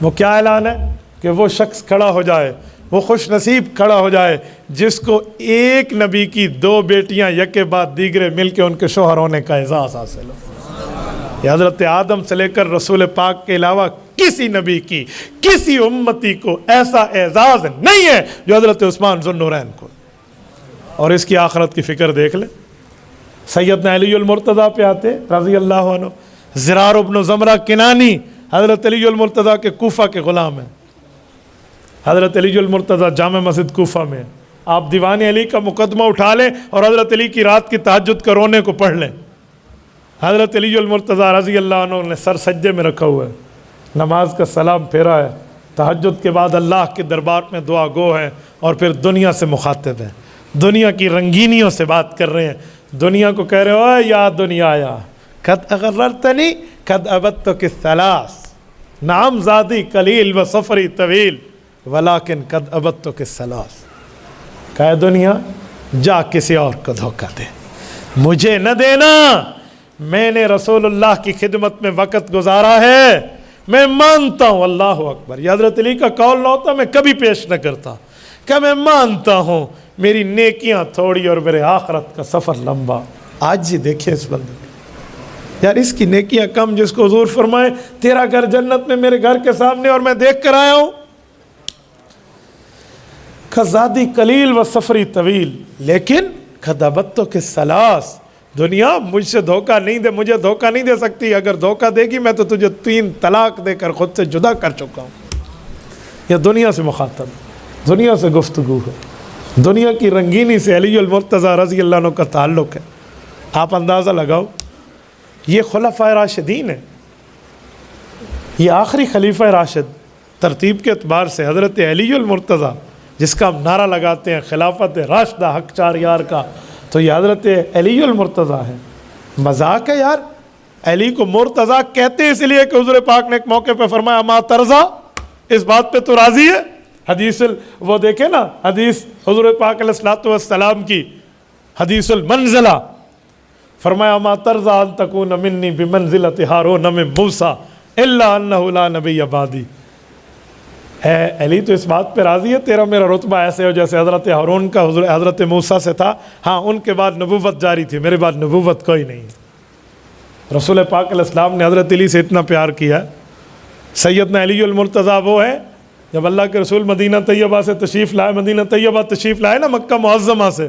وہ کیا اعلان ہے؟ کہ وہ شخص کھڑا ہو جائے، وہ خوش نصیب کھڑا ہو جائے جس کو ایک نبی کی 2 بیٹیاں یکے بعد دیگرے مل کے ان کے شوہر ہونے کا اعزاز حاصل ہو۔ یہ حضرت آدم سے لے کر رسول پاک کے علاوہ کسی نبی کی کسی امتی کو ایسا اعزاز نہیں ہے جو حضرت عثمان ذو النورین کو۔ اور اس کی آخرت کی فکر دیکھ لیں، سیدنا علی المرتضیٰ پہ آتے رضی اللہ عنہ، زرار ابن زمرہ کنانی حضرت علی المرتضیٰ کے کوفہ کے غلام ہیں۔ حضرت علی المرتضیٰ جامع مسجد کوفہ میں ہیں۔ آپ دیوان علی کا مقدمہ اٹھا لیں اور حضرت علی کی رات کی تہجد کا رونے کو پڑھ لیں۔ حضرت علی المرتضیٰ رضی اللہ عنہ نے سر سجدے میں رکھا ہوا ہے، نماز کا سلام پھیرا ہے، تہجد کے بعد اللہ کے دربار میں دعا گو ہے، اور پھر دنیا سے مخاطب ہیں، دنیا کی رنگینیوں سے بات کر رہے ہیں، دنیا کو کہہ رہے ہو اے یا دنیا یا قد اغررتنی قد عبدتک الثلاث، نعم زادی قلیل و سفری طویل ولیکن قد عبدتک الثلاث۔ کہے دنیا جا کسی اور کو دھوکہ دے، مجھے نہ دینا، میں نے رسول اللہ کی خدمت میں وقت گزارا ہے، میں مانتا ہوں۔ اللہ اکبر، یہ حضرت علی کا قول نہ ہوتا میں کبھی پیش نہ کرتا کہ میں مانتا ہوں میری نیکیاں تھوڑی اور میرے آخرت کا سفر لمبا۔ آج جی دیکھیں اس بندے کو، یار اس کی نیکیاں کم، جس کو حضور فرمائے تیرا گھر جنت میں میرے گھر کے سامنے اور میں دیکھ کر آیا ہوں۔ خزادی قلیل و سفری طویل لیکن خدابتوں کے سلاس، دنیا مجھ سے دھوکہ نہیں دے، مجھے دھوکہ نہیں دے سکتی، اگر دھوکہ دے گی میں تو تجھے 3 طلاق دے کر خود سے جدا کر چکا ہوں۔ یہ دنیا سے مخاطب، دنیا سے گفتگو ہے، دنیا کی رنگینی سے علی المرتضیٰ رضی اللہ عنہ کا تعلق ہے۔ آپ اندازہ لگاؤ، یہ خلفائے راشدین ہیں، یہ آخری خلیفہ راشد ترتیب کے اعتبار سے حضرت علی المرتضیٰ، جس کا ہم نعرہ لگاتے ہیں خلافت راشدہ حق 4 یار کا، تو یہ حضرت علی المرتضیٰ ہے۔ مذاق ہے یار، علی کو مرتضیٰ کہتے ہیں اس لیے کہ حضور پاک نے ایک موقع پہ فرمایا ما ترضا، اس بات پہ تو راضی ہے؟ حدیث وہ دیکھیں نا، حدیث حضور پاک علیہ الصلوۃ والسلام کی حدیث المنزلہ، فرمایا ما ترضا ان تکون منی بمنزلۃ ہارون من موسیٰ الا انہ لا نبی بعدی۔ اے علی تو اس بات پہ راضی ہے تیرا میرا رتبہ ایسے ہو جیسے حضرت ہارون کا حضرت موسیٰ سے تھا، ہاں ان کے بعد نبوت جاری تھی، میرے بعد نبوت کوئی نہیں۔ رسول پاک علیہ السلام نے حضرت علی سے اتنا پیار کیا ہے۔ سیدنا علی المرتضیٰ وہ ہے، جب اللہ کے رسول مدینہ طیبہ سے تشریف لائے، مدینہ طیبہ تشریف لائے نا مکہ معظمہ سے،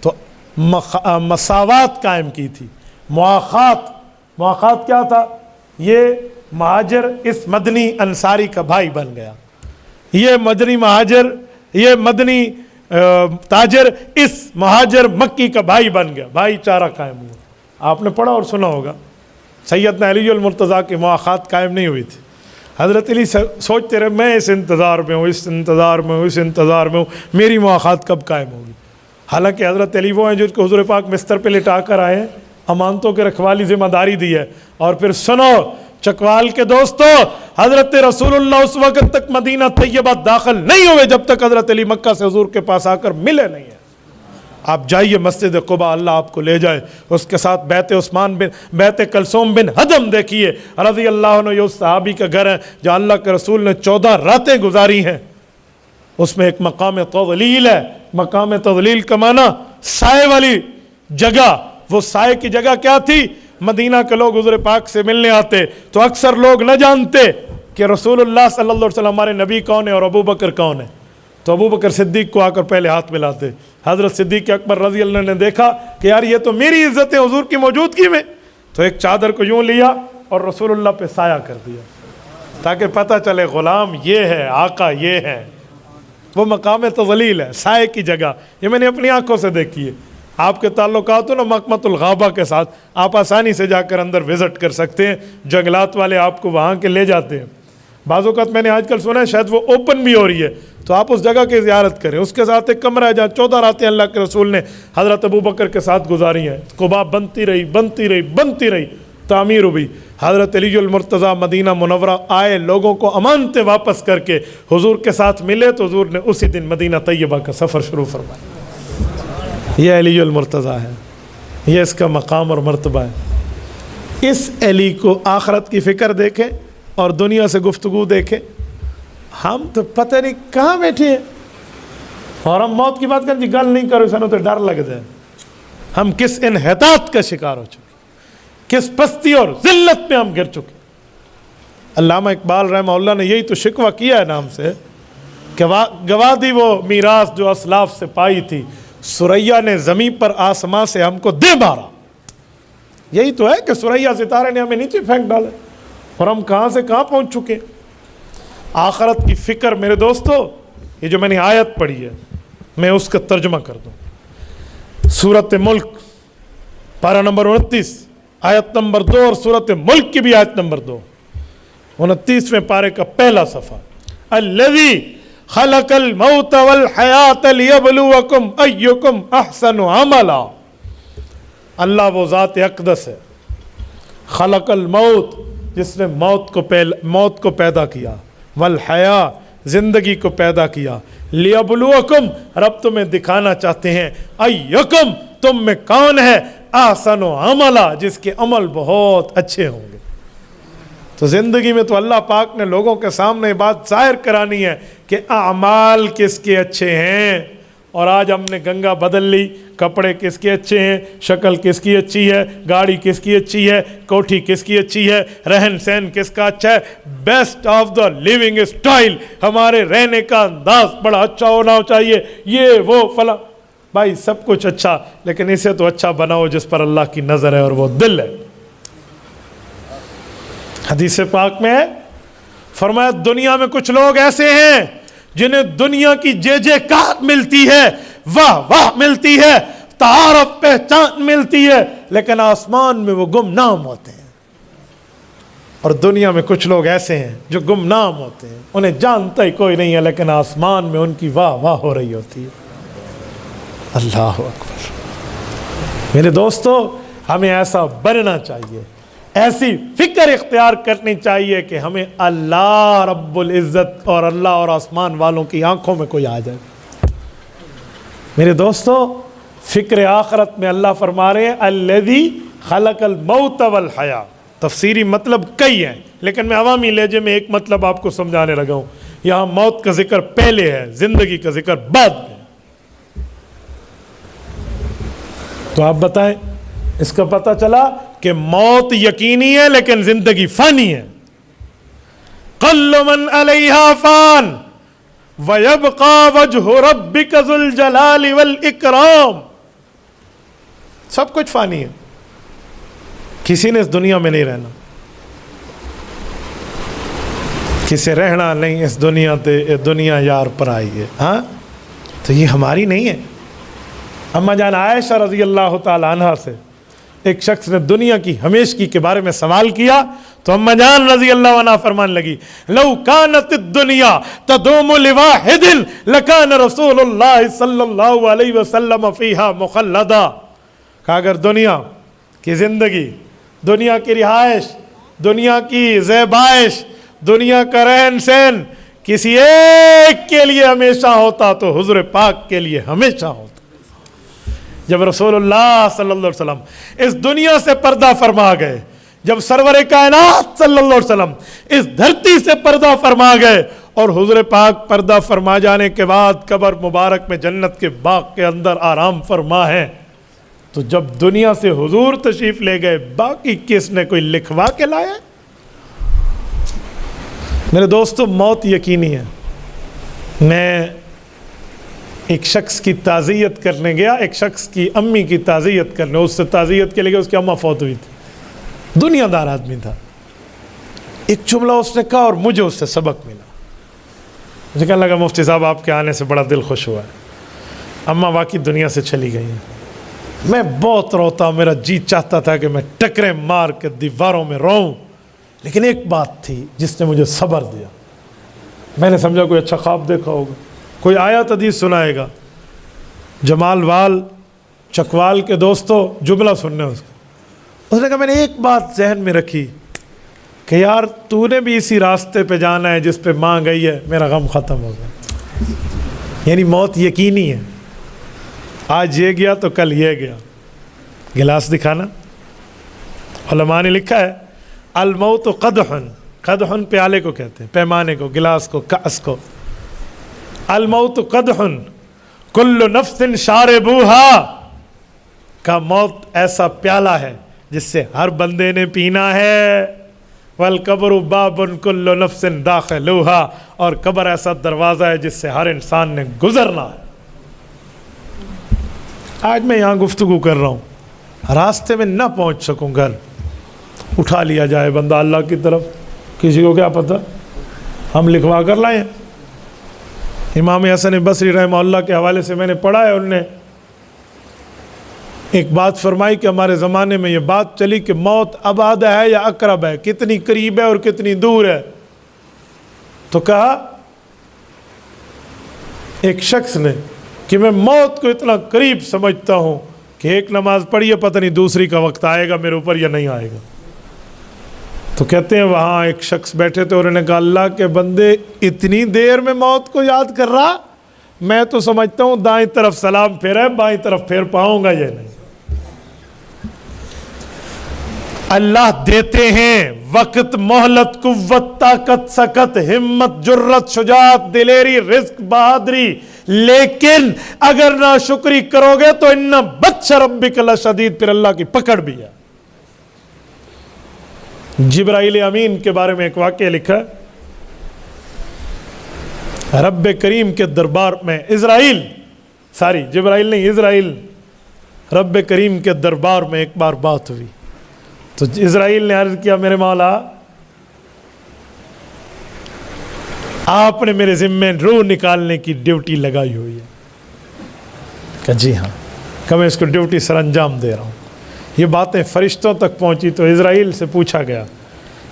تو مساوات قائم کی تھی، مواخات کیا تھا؟ یہ مہاجر اس مدنی انصاری کا بھائی بن گیا، یہ مدنی مہاجر، یہ مدنی تاجر اس مہاجر مکی کا بھائی بن گیا، بھائی چارہ قائم ہوا۔ آپ نے پڑھا اور سنا ہوگا، سیدنا علی المرتضیٰ کی مواخات قائم نہیں ہوئی تھی۔ حضرت علی سوچتے رہے میں اس انتظار میں ہوں، اس انتظار میں ہوں، اس انتظار میں ہوں، میری مواخات کب قائم ہوگی؟ حالانکہ حضرت علی وہ ہیں جن کو حضور پاک بستر پہ لٹا کر آئے ہیں، امانتوں کے رکھوالی ذمہ داری دی ہے۔ اور پھر سنو چکوال کے دوستو، حضرت رسول اللہ اس وقت تک مدینہ طیبہ داخل نہیں ہوئے جب تک حضرت علی مکہ سے حضور کے پاس آ کر ملے نہیں ہیں۔ آپ جائیے مسجد قباء، اللہ آپ کو لے جائے، اس کے ساتھ بیت کلثوم بن حدم دیکھیے رضی اللہ عنہ، یہ اس صحابی کا گھر ہے جہاں اللہ کے رسول نے 14 راتیں گزاری ہیں۔ اس میں ایک مقام تضلیل ہے، مقام تضلیل کا معنی سائے والی جگہ۔ وہ سائے کی جگہ کیا تھی؟ مدینہ کے لوگ حضور پاک سے ملنے آتے تو اکثر لوگ نہ جانتے کہ رسول اللہ صلی اللہ علیہ وسلم ہمارے نبی کون ہے اور ابو بکر کون ہے، تو ابو بکر صدیق کو آ کر پہلے ہاتھ ملاتے۔ حضرت صدیق اکبر رضی اللہ عنہ نے دیکھا کہ یار یہ تو میری عزت ہے حضور کی موجودگی میں، تو ایک چادر کو یوں لیا اور رسول اللہ پہ سایہ کر دیا تاکہ پتہ چلے غلام یہ ہے، آقا یہ ہے۔ وہ مقام تضلیل ہے، سائے کی جگہ، یہ میں نے اپنی آنکھوں سے دیکھی ہے۔ آپ کے تعلقات ہو نا مقامۃ الغابہ کے ساتھ، آپ آسانی سے جا کر اندر وزٹ کر سکتے ہیں، جنگلات والے آپ کو وہاں کے لے جاتے ہیں۔ بعض اوقات میں نے آج کل سنا ہے شاید وہ اوپن بھی ہو رہی ہے، تو آپ اس جگہ کی زیارت کریں۔ اس کے ساتھ ایک کمرہ ہے جہاں 14 راتیں اللہ کے رسول نے حضرت ابو بکر کے ساتھ گزاری ہیں۔ قباء بنتی رہی، تعمیر ہوئی. حضرت علی المرتضیٰ مدینہ منورہ آئے, لوگوں کو امانتیں واپس کر کے حضور کے ساتھ ملے تو حضور نے اسی دن مدینہ طیبہ کا سفر شروع فرمایا. یہ علی المرتضیٰ ہے, یہ اس کا مقام اور مرتبہ ہے. اس علی کو آخرت کی فکر دیکھے اور دنیا سے گفتگو دیکھے. ہم تو پتہ نہیں کہاں بیٹھے ہیں اور ہم موت کی بات کریں جی گل نہیں کرو سانو تو ڈر لگتا ہے. ہم کس انحطاط کا شکار ہو چکے, کس پستی اور ذلت پہ ہم گر چکے. علامہ اقبال رحمہ اللہ نے یہی تو شکوہ کیا ہے نام سے کہ گوا دی وہ میراث جو اسلاف سے پائی تھی, ثریا نے زمین پر آسمان سے ہم کو دے مارا. یہی تو ہے کہ ثریا ستارے نے ہمیں نیچے پھینک ڈالے اور ہم کہاں سے کہاں پہنچ چکے. آخرت کی فکر میرے دوستو, یہ جو میں نے آیت پڑھی ہے میں اس کا ترجمہ کر دوں. سورۃ ملک پارہ نمبر 29 آیت نمبر 2 اور سورۃ ملک کی بھی آیت نمبر 2, 29ویں پارے کا پہلا صفحہ. الذی خلق الموت والحیات لیبلوکم ایکم احسن عملا. اللہ وہ ذات اقدس ہے, خلق الموت جس نے موت کو پیدا کیا, والحیا زندگی کو پیدا کیا, لیبلوکم رب تمہیں دکھانا چاہتے ہیں, ایکم تم میں کون ہے احسن عملا جس کے عمل بہت اچھے ہوں گے. تو زندگی میں تو اللہ پاک نے لوگوں کے سامنے بات ظاہر کرانی ہے کہ اعمال کس کے اچھے ہیں. اور آج ہم نے گنگا بدل لی, کپڑے کس کے اچھے ہیں, شکل کس کی اچھی ہے, گاڑی کس کی اچھی ہے, کوٹھی کس کی اچھی ہے, رہن سہن کس کا اچھا ہے, best of the living style, ہمارے رہنے کا انداز بڑا اچھا ہونا چاہیے, یہ وہ فلاں. بھائی سب کچھ اچھا, لیکن اسے تو اچھا بناؤ جس پر اللہ کی نظر ہے اور وہ دل ہے. حدیث پاک میں ہے فرمایا دنیا میں کچھ لوگ ایسے ہیں جنہیں دنیا کی جے جے کار ملتی ہے, واہ واہ ملتی ہے, تعارف پہچان ملتی ہے, لیکن آسمان میں وہ گمنام ہوتے ہیں. اور دنیا میں کچھ لوگ ایسے ہیں جو گمنام ہوتے ہیں, انہیں جانتا ہی کوئی نہیں ہے, لیکن آسمان میں ان کی واہ واہ ہو رہی ہوتی ہے. اللہ اکبر. میرے دوستو ہمیں ایسا بننا چاہیے, ایسی فکر اختیار کرنی چاہیے کہ ہمیں اللہ رب العزت اور اللہ اور آسمان والوں کی آنکھوں میں کوئی آ جائے. میرے دوستو فکر آخرت میں اللہ فرما رہے ہیں الذی خلق الموت والحیا. تفسیری مطلب کئی ہیں لیکن میں عوامی لہجے میں ایک مطلب آپ کو سمجھانے لگا ہوں. یہاں موت کا ذکر پہلے ہے, زندگی کا ذکر بعد میں. تو آپ بتائیں, اس کا پتہ چلا کہ موت یقینی ہے لیکن زندگی فانی ہے. کل من علیہا فان ویبقى وجہ ربک ذو الجلال والاکرام. سب کچھ فانی ہے, کسی نے اس دنیا میں نہیں رہنا, کسی رہنا نہیں اس دنیا تے, دنیا یار پر آئی ہے. ہاں تو یہ ہماری نہیں ہے. اما جان عائشہ رضی اللہ تعالی عنہ سے ایک شخص نے دنیا کی ہمیشگی کے بارے میں سوال کیا تو اما جان رضی اللہ عنہ فرمان لگی لو کانت الدنیا تدوم لواحد لکان رسول اللہ صلی اللہ علیہ وسلم فیہا مخلدا. کہ اگر دنیا کی زندگی, دنیا کی رہائش, دنیا کی زیبائش, دنیا کا رہن سہن کسی ایک کے لیے ہمیشہ ہوتا تو حضور پاک کے لیے ہمیشہ ہوتا. جب رسول اللہ صلی اللہ علیہ وسلم اس دنیا سے پردہ فرما گئے, جب سرور کائنات صلی اللہ علیہ وسلم اس دھرتی سے پردہ فرما گئے اور حضور پاک پردہ فرما جانے کے بعد قبر مبارک میں جنت کے باغ کے اندر آرام فرما ہے, تو جب دنیا سے حضور تشریف لے گئے باقی کس نے کوئی لکھوا کے لایا؟ میرے دوستو موت یقینی ہے. میں ایک شخص کی تعزیت کرنے گیا, ایک شخص کی امی کی تعزیت کرنے, اس سے تعزیت کے لیے اس کی اماں فوت ہوئی تھی, دنیا دار آدمی تھا. ایک جملہ اس نے کہا اور مجھے اس سے سبق ملا. مجھے کہنے لگا مفتی صاحب آپ کے آنے سے بڑا دل خوش ہوا ہے, اماں واقعی دنیا سے چلی گئی ہیں. میں بہت روتا, میرا جی چاہتا تھا کہ میں ٹکرے مار کے دیواروں میں روؤں, لیکن ایک بات تھی جس نے مجھے صبر دیا. میں نے سمجھا کوئی اچھا خواب دیکھا ہوگا, کوئی آیت حدیث سنائے گا. جمال وال چکوال کے دوستوں جملہ سننے اس کا, اس نے کہا میں نے ایک بات ذہن میں رکھی کہ یار تو نے بھی اسی راستے پہ جانا ہے جس پہ ماں گئی ہے، میرا غم ختم ہو گیا. یعنی موت یقینی ہے، آج یہ گیا تو کل یہ گیا. گلاس دکھانا، علماء نے لکھا ہے الموت قدحن، قدحن پیالے کو کہتے ہیں، پیمانے کو، گلاس کو، کاس کو. الموت قدحن کل نفس شاربوہا، کا موت ایسا پیالہ ہے جس سے ہر بندے نے پینا ہے. والقبر باب کل نفس داخلوہا، اور قبر ایسا دروازہ ہے جس سے ہر انسان نے گزرنا ہے. آج میں یہاں گفتگو کر رہا ہوں، راستے میں نہ پہنچ سکوں گھر، اٹھا لیا جائے بندہ اللہ کی طرف، کسی کو کیا پتہ، ہم لکھوا کر لائیں. امام حسن بصری رحمہ اللہ کے حوالے سے میں نے پڑھا ہے، انہوں نے ایک بات فرمائی کہ ہمارے زمانے میں یہ بات چلی کہ موت ابعد ہے یا اقرب ہے، کتنی قریب ہے اور کتنی دور ہے. تو کہا ایک شخص نے کہ میں موت کو اتنا قریب سمجھتا ہوں کہ ایک نماز پڑھی ہے، پتہ نہیں دوسری کا وقت آئے گا میرے اوپر یا نہیں آئے گا. تو کہتے ہیں وہاں ایک شخص بیٹھے تھے اور انہوں نے کہا اللہ کے بندے اتنی دیر میں موت کو یاد کر رہا، میں تو سمجھتا ہوں دائیں طرف سلام پھیرا ہے، بائیں طرف پھیر پاؤں گا یا نہیں. اللہ دیتے ہیں وقت، مہلت، قوت، طاقت، سکت، ہمت، جرت، شجاعت، دلیری، رزق، بہادری، لیکن اگر ناشکری کرو گے تو ان بطش ربک لشدید، پھر اللہ کی پکڑ بھی ہے. جبرائیل امین کے بارے میں ایک واقعہ لکھا ہے، رب کریم کے دربار میں جبرائیل نہیں، اسرائیل، رب کریم کے دربار میں ایک بار بات ہوئی تو اسرائیل نے عرض کیا میرے مولا آپ نے میرے ذمے روح نکالنے کی ڈیوٹی لگائی ہوئی ہے. کہ جی ہاں، کہ میں اس کو ڈیوٹی سر انجام دے رہا ہوں. یہ باتیں فرشتوں تک پہنچی تو اسرائیل سے پوچھا گیا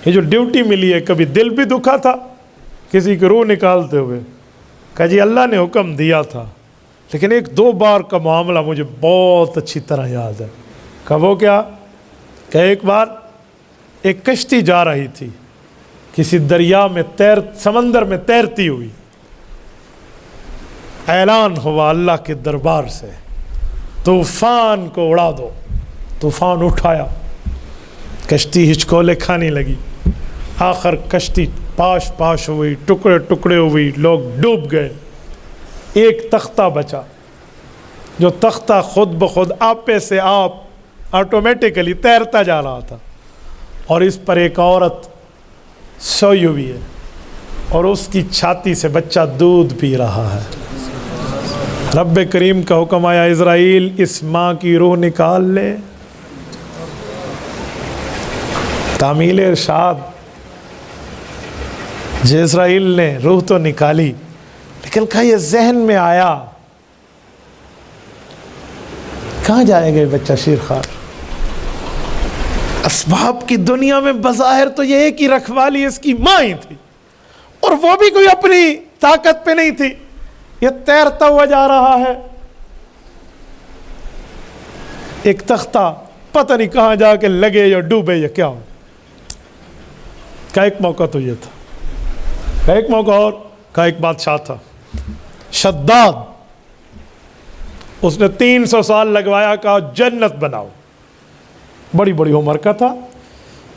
یہ جو ڈیوٹی ملی ہے کبھی دل بھی دکھا تھا کسی کی روح نکالتے ہوئے؟ کہا جی اللہ نے حکم دیا تھا، لیکن ایک دو بار کا معاملہ مجھے بہت اچھی طرح یاد ہے. کہ وہ کیا؟ کہ ایک بار ایک کشتی جا رہی تھی کسی دریا میں، سمندر میں تیرتی ہوئی، اعلان ہوا اللہ کے دربار سے طوفان کو اڑا دو. طوفان اٹھایا، کشتی ہچکولے کھانے لگی، آخر کشتی پاش پاش ہوئی، ٹکڑے ٹکڑے ہوئی، لوگ ڈوب گئے. ایک تختہ بچا، جو تختہ خود بخود آپے سے آپ آٹومیٹکلی تیرتا جا رہا تھا، اور اس پر ایک عورت سوئی ہوئی ہے اور اس کی چھاتی سے بچہ دودھ پی رہا ہے. رب کریم کا حکم آیا اسرائیل اس ماں کی روح نکال لے. تعمیل ارشاد، اسرائیل نے روح تو نکالی، لیکن کہا یہ ذہن میں آیا کہاں جائے گا بچہ شیرخوار؟ اسباب کی دنیا میں بظاہر تو یہ ایک ہی رکھوالی اس کی ماں ہی تھی، اور وہ بھی کوئی اپنی طاقت پہ نہیں تھی. یہ تیرتا ہوا جا رہا ہے، ایک تختہ پتہ نہیں کہاں جا کے لگے یا ڈوبے یا کیا ہو. کا ایک موقع تو یہ تھا، کا ایک موقع اور، کا ایک بادشاہ تھا شداد، اس نے 300 سال لگوایا، کہا جنت بناؤ. بڑی بڑی عمر کا تھا،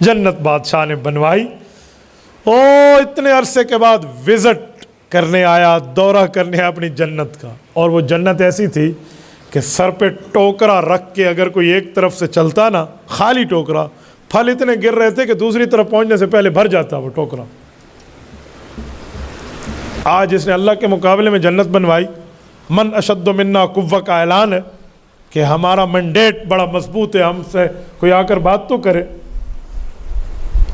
جنت بادشاہ نے بنوائی. اتنے عرصے کے بعد وزٹ کرنے آیا، دورہ کرنے آیا اپنی جنت کا، اور وہ جنت ایسی تھی کہ سر پہ ٹوکرا رکھ کے اگر کوئی ایک طرف سے چلتا نا، خالی ٹوکرا، پھل اتنے گر رہے تھے کہ دوسری طرف پہنچنے سے پہلے بھر جاتا وہ ٹوکرا. آج اس نے اللہ کے مقابلے میں جنت بنوائی. من اشد منا قوہ کا اعلان ہے کہ ہمارا مینڈیٹ بڑا مضبوط ہے، ہم سے کوئی آ کر بات تو کرے.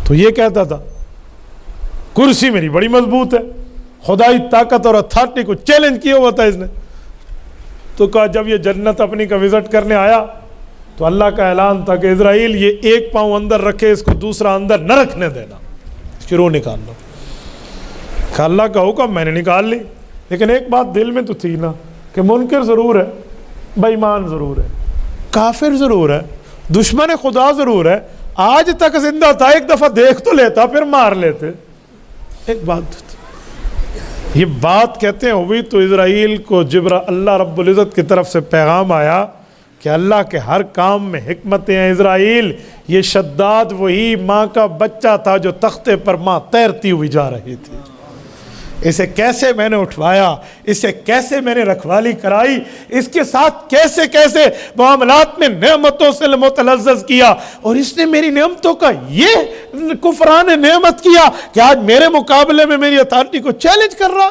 تو یہ کہتا تھا کرسی میری بڑی مضبوط ہے، خدائی طاقت اور اتھارٹی کو چیلنج کیا ہوا تھا اس نے. تو کہا جب یہ جنت اپنی کا وزٹ کرنے آیا تو اللہ کا اعلان تھا کہ اسرائیل یہ ایک پاؤں اندر رکھے، اس کو دوسرا اندر نہ رکھنے دینا، اس کی روح نکال لو. کہ اللہ کا حکم، میں نے نکال لی، لیکن ایک بات دل میں تو تھی نا کہ منکر ضرور ہے، بے ایمان ضرور ہے، کافر ضرور ہے، دشمن خدا ضرور ہے, آج تک زندہ تھا, ایک دفعہ دیکھ تو لیتا پھر مار لیتے. ایک بات یہ بات کہتے ہیں ہوئی تو اسرائیل کو اللہ رب العزت کی طرف سے پیغام آیا کہ اللہ کے ہر کام میں حکمتیں ہیں. اسرائیل, یہ شداد وہی ماں کا بچہ تھا جو تختے پر ماں تیرتی ہوئی جا رہی تھی. اسے کیسے میں نے اٹھوایا, اسے کیسے میں نے رکھوالی کرائی, اس کے ساتھ کیسے کیسے معاملات میں نعمتوں سے متلذذ کیا, اور اس نے میری نعمتوں کا یہ کفران نعمت کیا کہ آج میرے مقابلے میں میری اتھارٹی کو چیلنج کر رہا.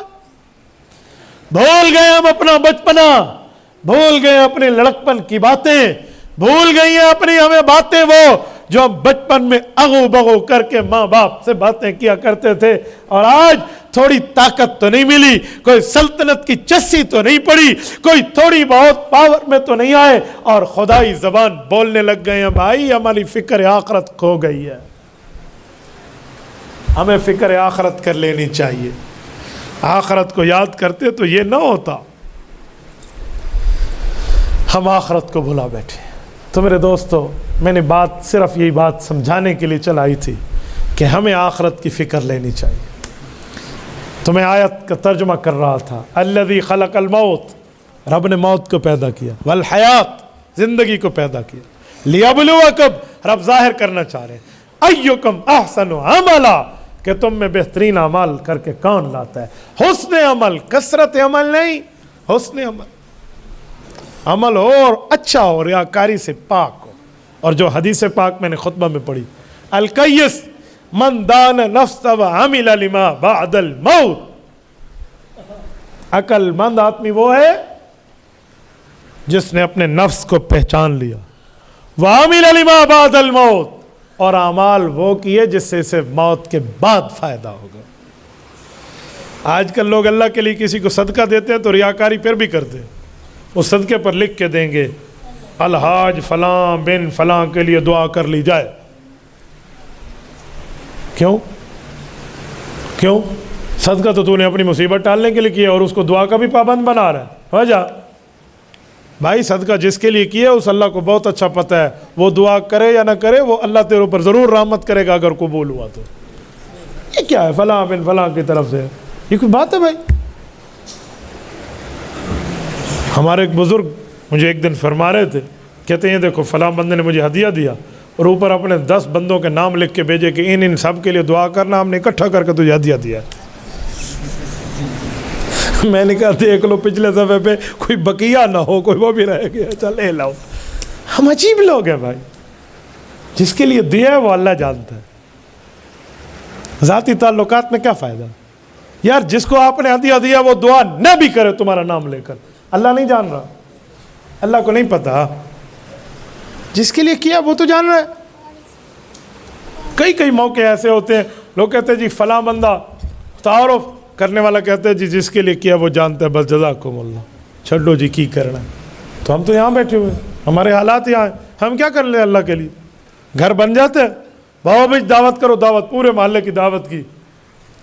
بھول گئے ہم اپنا بچپنا, بھول گئے اپنے لڑکپن کی باتیں, بھول گئی ہیں اپنی ہمیں باتیں وہ جو ہم بچپن میں اغو بغو کر کے ماں باپ سے باتیں کیا کرتے تھے, اور آج تھوڑی طاقت تو نہیں ملی, کوئی سلطنت کی چسی تو نہیں پڑی, کوئی تھوڑی بہت پاور میں تو نہیں آئے, اور خدائی زبان بولنے لگ گئے ہیں. بھائی ہماری فکر آخرت کھو گئی ہے, ہمیں فکر آخرت کر لینی چاہیے. آخرت کو یاد کرتے تو یہ نہ ہوتا, ہم آخرت کو بھلا بیٹھے. تو میرے دوستو, میں نے بات صرف یہی بات سمجھانے کے لیے چلائی تھی کہ ہمیں آخرت کی فکر لینی چاہیے. تو میں آیت کا ترجمہ کر رہا تھا, الذی خلق الموت, رب نے موت کو پیدا کیا, والحیات, زندگی کو پیدا کیا, لیبلوکم, رب ظاہر کرنا چاہ رہے ہیں, ایکم احسن عملا, کہ تم میں بہترین عمل کر کے کون لاتا ہے. حسن عمل, کثرت عمل نہیں, حسن عمل, عمل ہو اور اچھا ہو, ریاکاری سے پاک ہو. اور جو حدیث پاک میں نے خطبہ میں پڑھی, الکیس من دان نفس و عمل لما بعد الموت, عقل مند آدمی وہ ہے جس نے اپنے نفس کو پہچان لیا, وعمل لما بعد الموت, اور اعمال وہ کیے جس سے اسے موت کے بعد فائدہ ہوگا. آج کل لوگ اللہ کے لیے کسی کو صدقہ دیتے ہیں تو ریاکاری پھر بھی کرتے ہیں, اس صدقے پر لکھ کے دیں گے الحاج فلاں بن فلاں کے لیے دعا کر لی جائے. کیوں صدقہ تو نے اپنی مصیبت ٹالنے کے لیے کیا اور اس کو دعا کا بھی پابند بنا رہا ہے. وجہ بھائی صدقہ جس کے لیے کیا اس اللہ کو بہت اچھا پتہ ہے, وہ دعا کرے یا نہ کرے وہ اللہ تیرے اوپر ضرور رحمت کرے گا اگر قبول ہوا تو. یہ کیا ہے فلاں بن فلاں کی طرف سے, یہ کوئی بات ہے بھائی؟ ہمارے ایک بزرگ مجھے ایک دن فرما رہے تھے, کہتے ہیں دیکھو فلاں بندے نے مجھے ہدیہ دیا اور اوپر اپنے 10 بندوں کے نام لکھ کے بھیجے کہ ان سب کے لیے دعا کرنا, ہم نے اکٹھا کر کے تجھے ہدیہ دیا. میں نے کہا دیکھ لو پچھلے صفحے پہ کوئی بقیہ نہ ہو, کوئی وہ بھی رہ گیا, چل لے لاؤ. ہم عجیب لوگ ہیں بھائی, جس کے لیے دیا ہے وہ اللہ جانتا ہے. ذاتی تعلقات میں کیا فائدہ یار, جس کو آپ نے ہدیہ دیا وہ دعا نہ بھی کرے تمہارا نام لے کر, اللہ نہیں جان رہا, اللہ کو نہیں پتا, جس کے لیے کیا وہ تو جان رہا ہے. کئی موقع ایسے ہوتے ہیں لوگ کہتے ہیں جی فلاں بندہ, تعارف کرنے والا کہتے ہیں جی جس کے لیے کیا وہ جانتا ہے, بس جزاکم اللہ, چھڈو جی کی کرنا ہے. تو ہم تو یہاں بیٹھے ہوئے ہیں, ہمارے حالات یہاں ہیں, ہم کیا کر لیں اللہ کے لیے. گھر بن جاتے ہیں, بابا بھائی دعوت کرو, دعوت پورے محلے کی دعوت کی,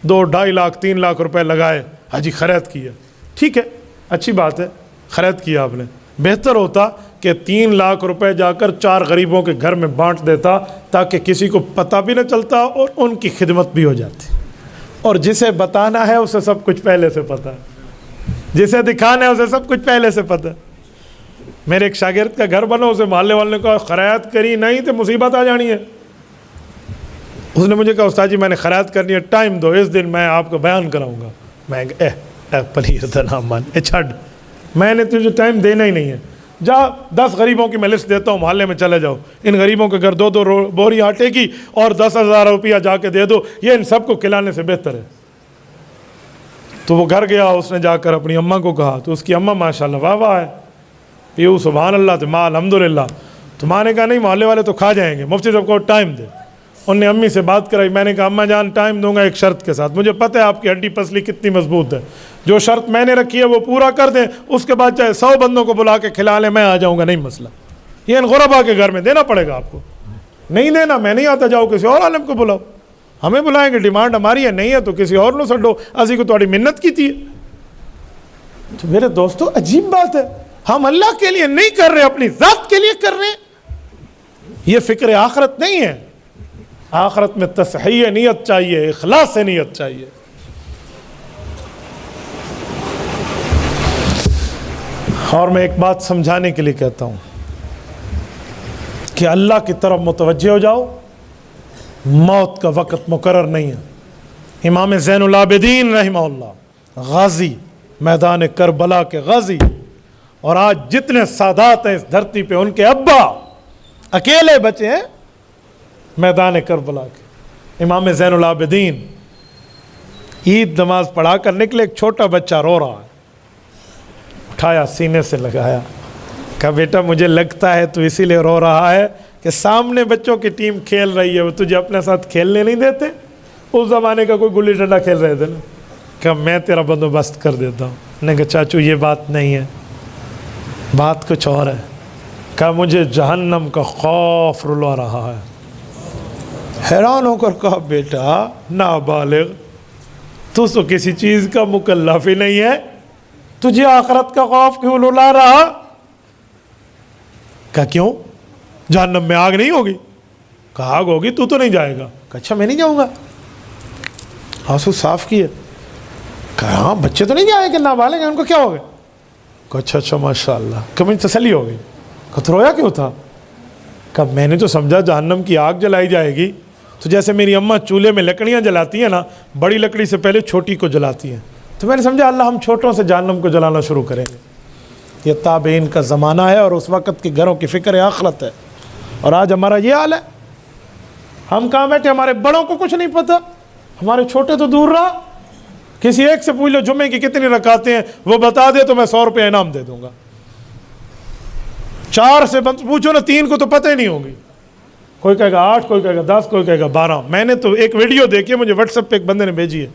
2-2.5 لاکھ 3 لاکھ روپے لگائے, حاجی خرید کیا, ٹھیک ہے اچھی بات ہے, خرید کیا آپ نے. بہتر ہوتا کہ 3 لاکھ روپے جا کر 4 غریبوں کے گھر میں بانٹ دیتا تاکہ کسی کو پتہ بھی نہ چلتا اور ان کی خدمت بھی ہو جاتی. اور جسے بتانا ہے اسے سب کچھ پہلے سے پتہ ہے, جسے دکھانا ہے اسے سب کچھ پہلے سے پتہ ہے. میرے ایک شاگرد کا گھر بنا, اسے محلے والے نے کہا خرید کری نہیں تو مصیبت آ جانی ہے. اس نے مجھے کہا استاد جی میں نے خرید کرنی ہے, ٹائم دو, اس دن میں آپ کو بیان کراؤں گا. میں پلیر دا نام مان, چھڈ, میں نے تجھے ٹائم دینا ہی نہیں ہے, جا 10 غریبوں کی میں لسٹ دیتا ہوں, محلے میں چلے جاؤ, ان غریبوں کے گھر 2 بوری آٹے کی اور 10,000 روپیہ جا کے دے دو, یہ ان سب کو کھلانے سے بہتر ہے. تو وہ گھر گیا, اس نے جا کر اپنی اماں کو کہا, تو اس کی اماں ماشاءاللہ واہ واہ ہے, پیو سبحان اللہ, تو ماں الحمدللہ. تو ماں نے کہا نہیں محلے والے تو کھا جائیں گے, مفتی صاحب کو ٹائم دے. ان نے امی سے بات کرائی, میں نے کہا اماں جان ٹائم دوں گا ایک شرط کے ساتھ, مجھے پتہ ہے آپ کی ہڈی پسلی کتنی مضبوط ہے, جو شرط میں نے رکھی ہے وہ پورا کر دیں, اس کے بعد چاہے 100 بندوں کو بلا کے کھلا لیں, میں آ جاؤں گا, نہیں مسئلہ. یہ ان غربا کے گھر میں دینا پڑے گا آپ کو, نہیں دینا میں نہیں آتا, جاؤ کسی اور عالم کو بلاؤ, ہمیں بلائیں گے, ڈیمانڈ ہماری ہے, نہیں ہے تو کسی اور نو سڈو, اسی کو تھوڑی منت کی تھی. تو میرے دوستو عجیب بات ہے, ہم اللہ کے لیے نہیں کر رہے, اپنی ذات کے لیے کر رہے ہیں. یہ فکر آخرت نہیں ہے. آخرت میں تصحیح نیت چاہیے, اخلاص نیت چاہیے. اور میں ایک بات سمجھانے کے لیے کہتا ہوں کہ اللہ کی طرف متوجہ ہو جاؤ, موت کا وقت مقرر نہیں ہے. امام زین العابدین رحمہ اللہ, غازی, میدان کربلا کے غازی, اور آج جتنے سادات ہیں اس دھرتی پہ ان کے ابا اکیلے بچے ہیں میدان کربلا کے. امام زین العابدین عید نماز پڑھا کر نکلے, ایک چھوٹا بچہ رو رہا ہے, اٹھایا سینے سے لگایا, کہا بیٹا مجھے لگتا ہے تو اسی لیے رو رہا ہے کہ سامنے بچوں کی ٹیم کھیل رہی ہے, وہ تجھے اپنے ساتھ کھیلنے نہیں دیتے. اس زمانے کا کوئی گلی ڈنڈا کھیل رہے تھے نا, کہ میں تیرا بندوبست کر دیتا ہوں. نے کہا چاچو یہ بات نہیں ہے, بات کچھ اور ہے. کہا مجھے جہنم کا خوف رلا رہا ہے. حیران ہو کر کہا بیٹا نابالغ, تو کسی چیز کا مکلف ہی نہیں ہے, تجھے آخرت کا خوف کیوں رلا رہا؟ کہا کیوں, جہنم میں آگ نہیں ہوگی؟ کہا آگ ہوگی, تو نہیں جائے گا. کہا اچھا میں نہیں جاؤں گا. آنسو صاف کیے. کہا ہاں بچے تو نہیں جائے کہ نابالغ ہیں, ان کو کیا ہو گئے؟ کہا اچھا اچھا ماشاء اللہ. کہ مجھے تسلی ہو گئی. کہا تو رویا کیوں تھا؟ کہا میں نے تو سمجھا جہنم کی آگ جلائی جائے گی تو جیسے میری اماں چولہے میں لکڑیاں جلاتی ہیں نا, بڑی لکڑی سے پہلے چھوٹی کو جلاتی ہیں, تو میں نے سمجھا اللہ ہم چھوٹوں سے جہنم کو جلانا شروع کریں گے. یہ تابعین کا زمانہ ہے اور اس وقت کے گھروں کی فکر آخرت ہے. اور آج ہمارا یہ حال ہے, ہم کہاں بیٹھے, ہمارے بڑوں کو کچھ نہیں پتہ, ہمارے چھوٹے تو دور رہا. کسی ایک سے پوچھ لو جمعے کی کتنی رکعتیں ہیں, وہ بتا دے تو میں 100 روپے انعام دے دوں گا. 4 سے پوچھو نا, 3 کو تو پتہ ہی نہیں ہوگی. کوئی کہے گا 8, کوئی کہے گا 10, کوئی کہے گا 12. میں نے تو ایک ویڈیو دیکھی, مجھے واٹس ایپ پہ ایک بندے نے بھیجی ہے,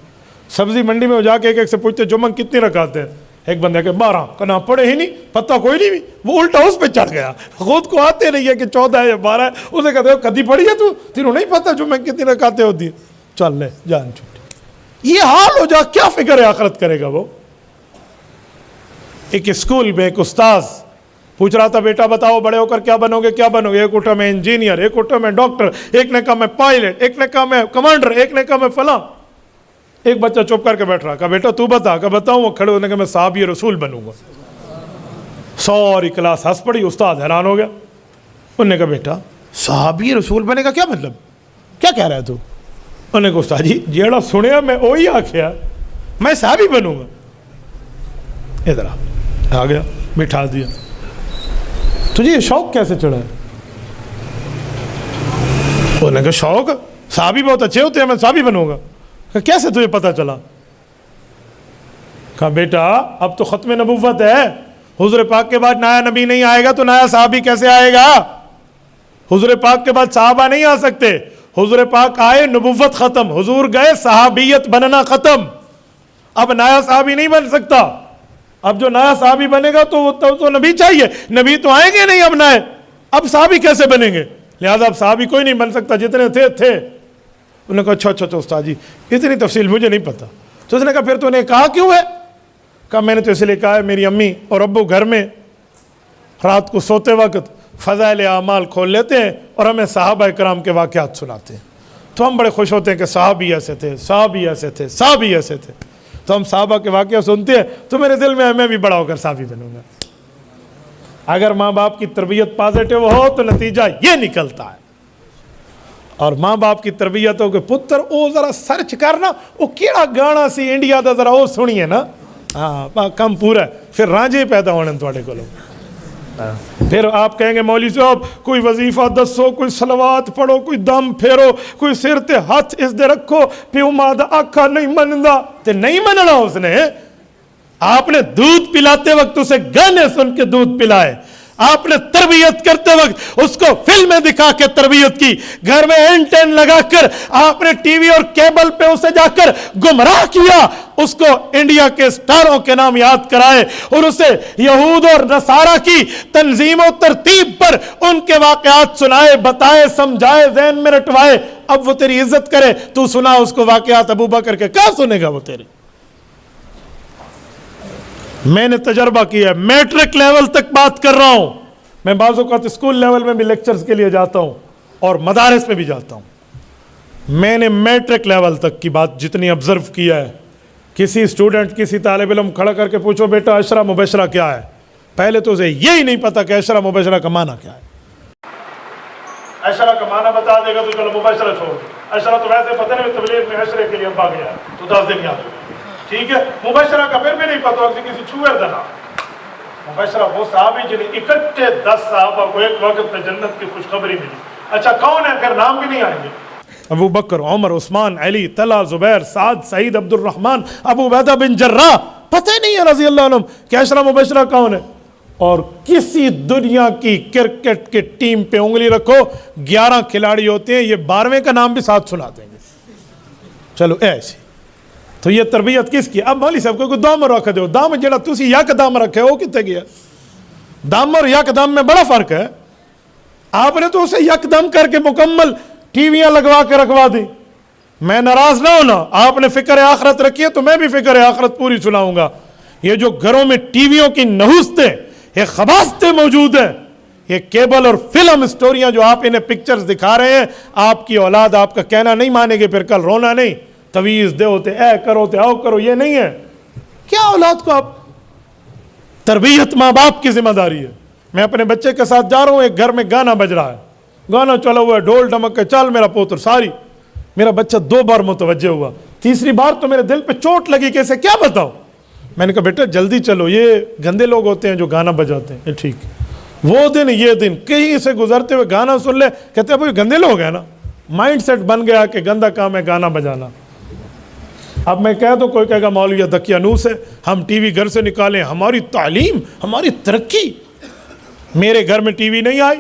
سبزی منڈی میں وہ جا کے ایک سے پوچھتے جمعہ کتنی رکعتیں ہیں, ایک بندے کہ 12, کہنا پڑھے ہی نہیں, پتہ کوئی نہیں. وہ الٹا اس پہ چڑھ گیا, خود کو آتے نہیں ہے کہ 14 ہے یا 12 ہے. اسے کہتے ہو کدی پڑھی ہے تو, تینوں نہیں پتہ جمعہ کتنی رکعتیں ہوتی ہیں, چل لے جان چھوٹی. یہ حال ہو جا, کیا فکر ہے آخرت کرے گا وہ. ایک اسکول میں ایک استاذ پوچھ رہا تھا بیٹا بتاؤ بڑے ہو کر کیا بنو گے, کیا بنو گے؟ ایک اٹھا میں انجینئر, ایک اٹھا میں ڈاکٹر, ایک نے کہا میں پائلٹ, ایک نے کہا میں کمانڈر, ایک نے کہا میں فلاں. ایک بچہ چپ کر کے بیٹھ رہا, کہا بیٹا تو بتا. کہا بتاؤں. وہ کھڑے ہونے کہ میں صحابی رسول بنوں گا. ساری کلاس ہنس پڑی, استاد حیران ہو گیا. انہوں نے کہا بیٹا صحابی رسول بنے گا کیا مطلب, کیا کہہ رہا ہے تو؟ انہوں نے کہا استاد جی جیڑا سنیا میں وہی آخیا, میں صحابی بنوں گا. ادھر آ گیا, بٹھا دیا. تجھے یہ شوق کیسے چڑھا ہے؟ انہوں نے کہا شوق, صحابی بہت اچھے ہوتے ہیں, میں صحابی بنوں گا. کیسے تجھے پتہ چلا؟ کہا بیٹا اب تو ختم نبوت ہے, حضور پاک کے بعد نیا نبی نہیں آئے گا تو نیا صحابی کیسے آئے گا؟ حضور پاک کے بعد صحابہ نہیں آ سکتے. حضور پاک آئے, نبوت ختم, حضور گئے, صحابیت بننا ختم. اب نیا صحابی نہیں بن سکتا. اب جو نیا صحابی بنے گا تو نبی چاہیے, نبی تو آئیں گے نہیں اب نئے, اب صحابی کیسے بنیں گے؟ لہذا اب صحابی کوئی نہیں بن سکتا, جتنے تھے. انہوں نے کہا اچھا استاد جی اتنی تفصیل مجھے نہیں پتا. تو اس نے کہا پھر تو نے کہا کیوں ہے؟ کہا میں نے تو اس لیے کہا ہے, میری امی اور ابو گھر میں رات کو سوتے وقت فضائل اعمال کھول لیتے ہیں اور ہمیں صحابہ کرام کے واقعات سناتے ہیں, تو ہم بڑے خوش ہوتے ہیں کہ صحابی ایسے تھے, صحابی ایسے تھے, صحابی ایسے تھے. تو ہم صحابہ کے واقعہ سنتے ہیں تو میرے دل میں میں بھی بڑا ہو کر صحابی بنوں گا. اگر ماں باپ کی تربیت پازیٹیو ہو تو نتیجہ یہ نکلتا ہے. اور ماں باپ کی تربیت ہو کہ پتر او ذرا سرچ کرنا, وہ کیڑا گانا سی انڈیا دا ذرا وہ سنیے نا, ہاں کم پورا ہے, پھر رانجے پیدا ہونے تھوڑے کو. پھر آپ کہیں گے مولوی صاحب کوئی وظیفہ دسو, کوئی صلوات پڑھو, کوئی دم پھیرو, کوئی سر تے ہاتھ اس دے رکھو, پیو ماں دا آکھا نہیں مندا. تے نہیں مننا اس نے, آپ نے دودھ پلاتے وقت اسے گانے سن کے دودھ پلائے, آپ نے تربیت کرتے وقت اس کو فلمیں دکھا کے تربیت کی, گھر میں اینٹین لگا کر آپ نے ٹی وی اور کیبل پہ اسے جا کر گمراہ کیا, اس کو انڈیا کے سٹاروں کے نام یاد کرائے اور اسے یہود اور نصارہ کی تنظیم و ترتیب پر ان کے واقعات سنائے, بتائے, سمجھائے, ذہن میں رٹوائے. اب وہ تیری عزت کرے, تو سنا اس کو واقعات ابو بکر کے, کیا سنے گا وہ تیری؟ میں نے تجربہ کیا ہے, میٹرک لیول تک بات کر رہا ہوں میں, بعض اوقات اسکول لیول میں بھی لیکچرز کے لیے جاتا ہوں. اور مدارس میں بھی جاتا ہوں. میں نے میٹرک لیول تک کی بات جتنی آبزرو کیا ہے, کسی اسٹوڈنٹ کسی طالب علم کھڑا کر کے پوچھو بیٹا عشرہ مبشرہ کیا ہے, پہلے تو اسے یہی نہیں پتا کہ عشرہ مبشرہ کا معنی کیا ہے. عشرہ کا معنی بتا دے گا تو چلو مبشرہ چھوڑ دو. عشرہ تو ویسے پتہ نہیں, تبلیغ میں عشرے کے لیے ابا گیا تو 10 دن یاد ہو گیا, ٹھیک ہے. مبشرہ کا پھر بھی نہیں پتا کسی چھوئے دنا. مبشرہ وہ صحابی جنہیں اکٹھے 10 صحابہ کو ایک وقت میں جنت کی خوشخبری ملی. اچھا کون ہے پھر, نام بھی نہیں آئیں گے. ابو بکر, عمر, عثمان, علی, طلحہ, زبیر, سعد, سعید, عبد الرحمن, ابو عبیدہ بن جراح, پتہ ہی نہیں ہے رضی اللہ عنہ کہ عشرہ مبشرہ کون ہے. اور کسی دنیا کی کرکٹ کی ٹیم پہ انگلی رکھو, 11 کھلاڑی ہوتے ہیں, یہ 12ویں کا نام بھی ساتھ سنا دیں گے. چلو ایسے تو یہ تربیت کس کی. اب مولوی صاحب کو دام رکھ دو, دام جڑا تسی یک دام رکھے وہ کتے گیا. دم اور یک دم میں بڑا فرق ہے. آپ نے تو اسے یک دم کر کے مکمل ٹی ویاں لگوا کے رکھوا دی. میں ناراض نہ ہونا, آپ نے فکر آخرت رکھی ہے تو میں بھی فکر آخرت پوری سناؤں گا. یہ جو گھروں میں ٹی ویوں کی نحوستیں, یہ خباستیں موجود ہیں, یہ کیبل اور فلم سٹوریاں جو آپ انہیں پکچرز دکھا رہے ہیں, آپ کی اولاد آپ کا کہنا نہیں مانے گے, پھر کل رونا نہیں, تویز دے ہوتے اے کرو تے آؤ کرو, یہ نہیں ہے. کیا اولاد کو آپ, تربیت ماں باپ کی ذمہ داری ہے. میں اپنے بچے کے ساتھ جا رہا ہوں, ایک گھر میں گانا بج رہا ہے, گانا چلا ہوا ہے, ڈھول ڈھمک کے چل میرا پوتر ساری. میرا بچہ 2 بار متوجہ ہوا, تیسری بار تو میرے دل پہ چوٹ لگی کہ اسے کیا بتاؤ. میں نے کہا بیٹا جلدی چلو, یہ گندے لوگ ہوتے ہیں جو گانا بجاتے ہیں. ٹھیک, وہ دن یہ دن کہیں سے گزرتے ہوئے گانا سن لے, کہتے ہیں یہ گندے لوگ ہیں نا. مائنڈ سیٹ بن گیا کہ گندا کام ہے گانا بجانا. اب میں کہہ دوں, کوئی کہے گا مولوی دکیانوس ہے, ہم ٹی وی گھر سے نکالیں, ہماری تعلیم ہماری ترقی. میرے گھر میں ٹی وی نہیں آئی,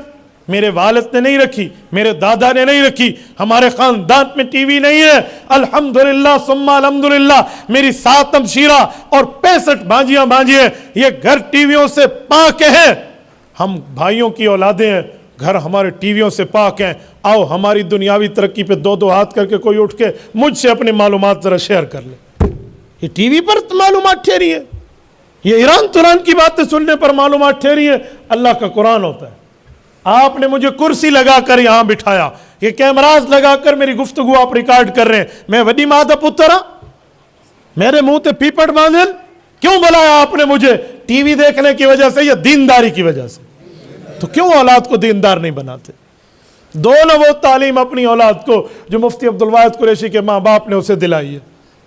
میرے والد نے نہیں رکھی, میرے دادا نے نہیں رکھی, ہمارے خاندان میں ٹی وی نہیں ہے. الحمدللہ ثم الحمدللہ, میری 7 ہمشیرہ اور 65 بھانجیاں بھانجے ہیں, یہ گھر ٹی ویوں سے پاک ہے. ہم بھائیوں کی اولادیں ہیں, گھر ہمارے ٹی ویوں سے پاک ہیں. آؤ ہماری دنیاوی ترقی پہ 2 ہاتھ کر کے کوئی اٹھ کے مجھ سے اپنی معلومات ذرا شیئر کر لے. یہ ٹی وی پر معلومات ٹھہری ہے, یہ ایران توران کی باتیں سننے پر معلومات ٹھہری ہے. اللہ کا قرآن ہوتا ہے. آپ نے مجھے کرسی لگا کر یہاں بٹھایا, یہ کیمراز لگا کر میری گفتگو آپ ریکارڈ کر رہے ہیں. میں وڈی ماں دا پترا, میرے منہ تے پیپٹ باندھن, کیوں بلایا آپ نے مجھے؟ ٹی وی دیکھنے کی وجہ سے یا دینداری کی وجہ سے؟ تو کیوں اولاد کو دیندار نہیں بناتے؟ دونوں وہ تعلیم اپنی اولاد کو جو مفتی عبدالواحد قریشی کے ماں باپ نے اسے دلائی ہے,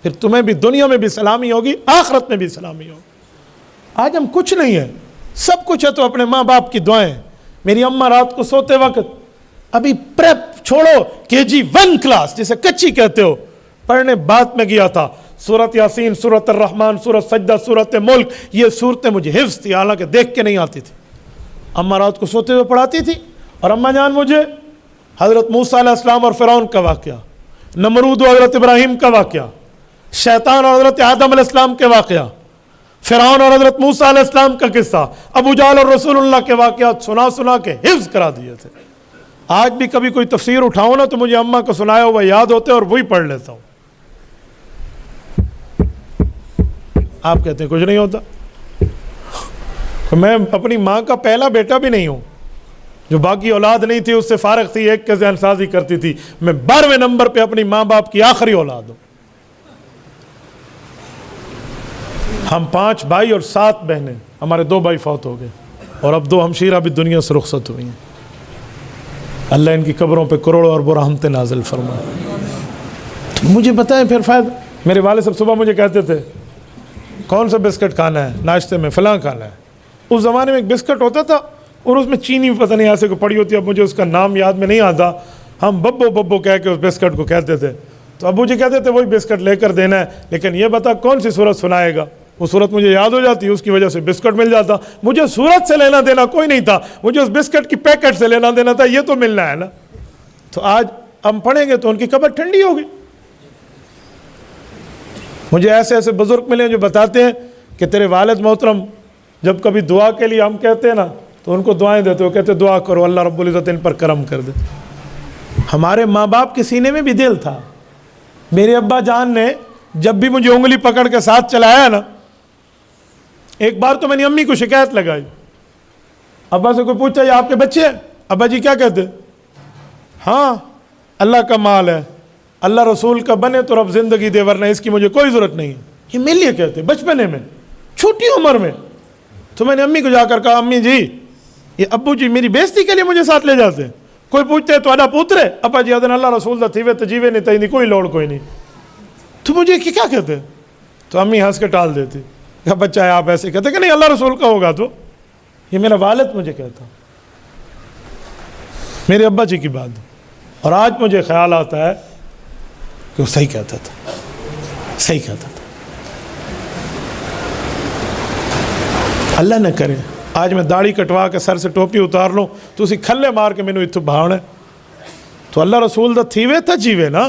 پھر تمہیں بھی دنیا میں بھی سلامی ہوگی, آخرت میں بھی سلامی ہوگی. آج ہم کچھ نہیں ہے, سب کچھ ہے تو اپنے ماں باپ کی دعائیں. میری اماں رات کو سوتے وقت, ابھی پریپ چھوڑو KG1 کلاس جسے کچی کہتے ہو, پڑھنے بات میں گیا تھا. سورت یاسین, سورت الرحمن, سورت سجدہ, سورت ملک, یہ صورتیں مجھے حفظ تھی, حالانکہ دیکھ کے نہیں آتی تھی. اماں رات کو سوتے ہوئے پڑھاتی تھی. اور اماں جان مجھے حضرت موسیٰ علیہ السلام اور فرعون کا واقعہ, نمرود و حضرت ابراہیم کا واقعہ, شیطان اور حضرت آدم علیہ السلام کے واقعہ, فرعون اور حضرت موسیٰ علیہ السلام کا قصہ, ابو جہل اور رسول اللہ کے واقعات سنا سنا کے حفظ کرا دیے تھے. آج بھی کبھی کوئی تفسیر اٹھاؤں نا تو مجھے اماں کو سنایا ہوا یاد ہوتے اور وہی پڑھ لیتا ہوں. آپ کہتے ہیں کچھ نہیں ہوتا. میں اپنی ماں کا پہلا بیٹا بھی نہیں ہوں, جو باقی اولاد نہیں تھی اس سے فارغ تھی, ایک کے ذہن سازی کرتی تھی. میں 12ویں نمبر پہ اپنی ماں باپ کی آخری اولاد ہوں. ہم 5 بھائی اور 7 بہنیں, ہمارے 2 بھائی فوت ہو گئے اور اب 2 ہمشیرہ بھی دنیا سے رخصت ہوئی ہیں. اللہ ان کی قبروں پہ کروڑوں اور رحمتیں نازل فرمائے. مجھے بتائیں پھر فائدہ. میرے والد صاحب صبح مجھے کہتے تھے کون سا بسکٹ کھانا ہے ناشتے میں, فلاں کھانا ہے. اس زمانے میں ایک بسکٹ ہوتا تھا اور اس میں چینی پتہ نہیں ایسے کو پڑی ہوتی, اب مجھے اس کا نام یاد میں نہیں آتا. ہم ببو ببو کہہ کے اس بسکٹ کو کہتے تھے. تو ابو جی کہتے تھے وہی بسکٹ لے کر دینا ہے, لیکن یہ بتا کون سی صورت سنائے گا. وہ صورت مجھے یاد ہو جاتی, اس کی وجہ سے بسکٹ مل جاتا. مجھے صورت سے لینا دینا کوئی نہیں تھا, مجھے اس بسکٹ کی پیکٹ سے لینا دینا تھا, یہ تو ملنا ہے نا. تو آج ہم پڑھیں گے تو ان کی قبر ٹھنڈی ہوگی. مجھے ایسے ایسے بزرگ ملے جو بتاتے ہیں کہ تیرے والد محترم جب کبھی دعا کے لیے ہم کہتے ہیں نا تو ان کو دعائیں دیتے, وہ کہتے دعا کرو اللہ رب العزت ان پر کرم کر دے. ہمارے ماں باپ کے سینے میں بھی دل تھا. میرے ابا جان نے جب بھی مجھے انگلی پکڑ کے ساتھ چلایا نا, ایک بار تو میں نے امی کو شکایت لگائی. ابا سے کوئی پوچھا یہ آپ کے بچے ہیں؟ ابا جی کیا کہتے, ہاں اللہ کا مال ہے، اللہ رسول کا بنے تو رب زندگی دے ورنہ اس کی مجھے کوئی ضرورت نہیں ہے. یہ میرے لیے کہتے بچپنے میں چھوٹی عمر میں. تو میں نے امی کو جا کر کہا امی جی یہ ابو جی میری بےزتی کے لیے مجھے ساتھ لے جاتے ہیں. کوئی پوچھتے تو ادا پوترے ابا جی ادن اللہ رسول دا تھیوے تجیوے نہیں تھی کوئی لوڑ کوئی نہیں. تو مجھے کیا کہتے ہیں؟ تو امی ہنس کے ٹال دیتی کہ بچہ ہے آپ ایسے کہتے کہ نہیں اللہ رسول کا ہوگا. تو یہ میرا والد مجھے کہتا، میرے ابا جی کی بات. اور آج مجھے خیال آتا ہے کہ وہ صحیح کہتا تھا، صحیح کہتا تھا. اللہ نہ کرے آج میں داڑھی کٹوا کے سر سے ٹوپی اتار لوں تو اسی کھلے مار کے مینوں اتھو بھاونا ہے. تو اللہ رسول دا تھیوے تا جیوے نا،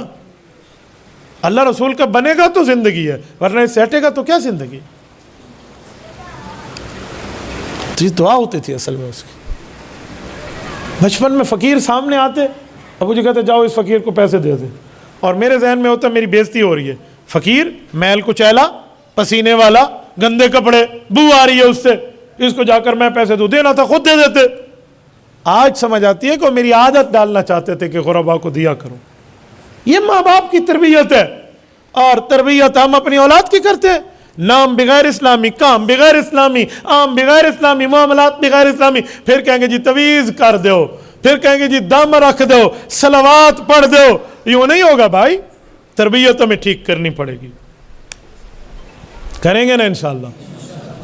اللہ رسول کا بنے گا تو زندگی ہے ورنہ سیٹے گا تو کیا زندگی. تو یہ دعا ہوتی تھی اصل میں اس کی. بچپن میں فقیر سامنے آتے ابو جی کہتے جاؤ اس فقیر کو پیسے دے دے، اور میرے ذہن میں ہوتا میری بےزتی ہو رہی ہے. فقیر میل کچیلا پسینے والا گندے کپڑے بو آ رہی ہے اس سے، اس کو جا کر میں پیسے دوں، دینا تھا خود دے دیتے. آج سمجھ آتی ہے کہ وہ میری عادت ڈالنا چاہتے تھے کہ غربا کو دیا کروں. یہ ماں باپ کی تربیت ہے، اور تربیت ہم اپنی اولاد کی کرتے ہیں. نام بغیر اسلامی، کام بغیر اسلامی، عام بغیر اسلامی، معاملات بغیر اسلامی. پھر کہیں گے جی تویز کر دو، پھر کہیں گے جی دم رکھ دو، صلوات پڑھ دو. یوں نہیں ہوگا بھائی، تربیت ہمیں ٹھیک کرنی پڑے گی. کریں گے نا انشاءاللہ.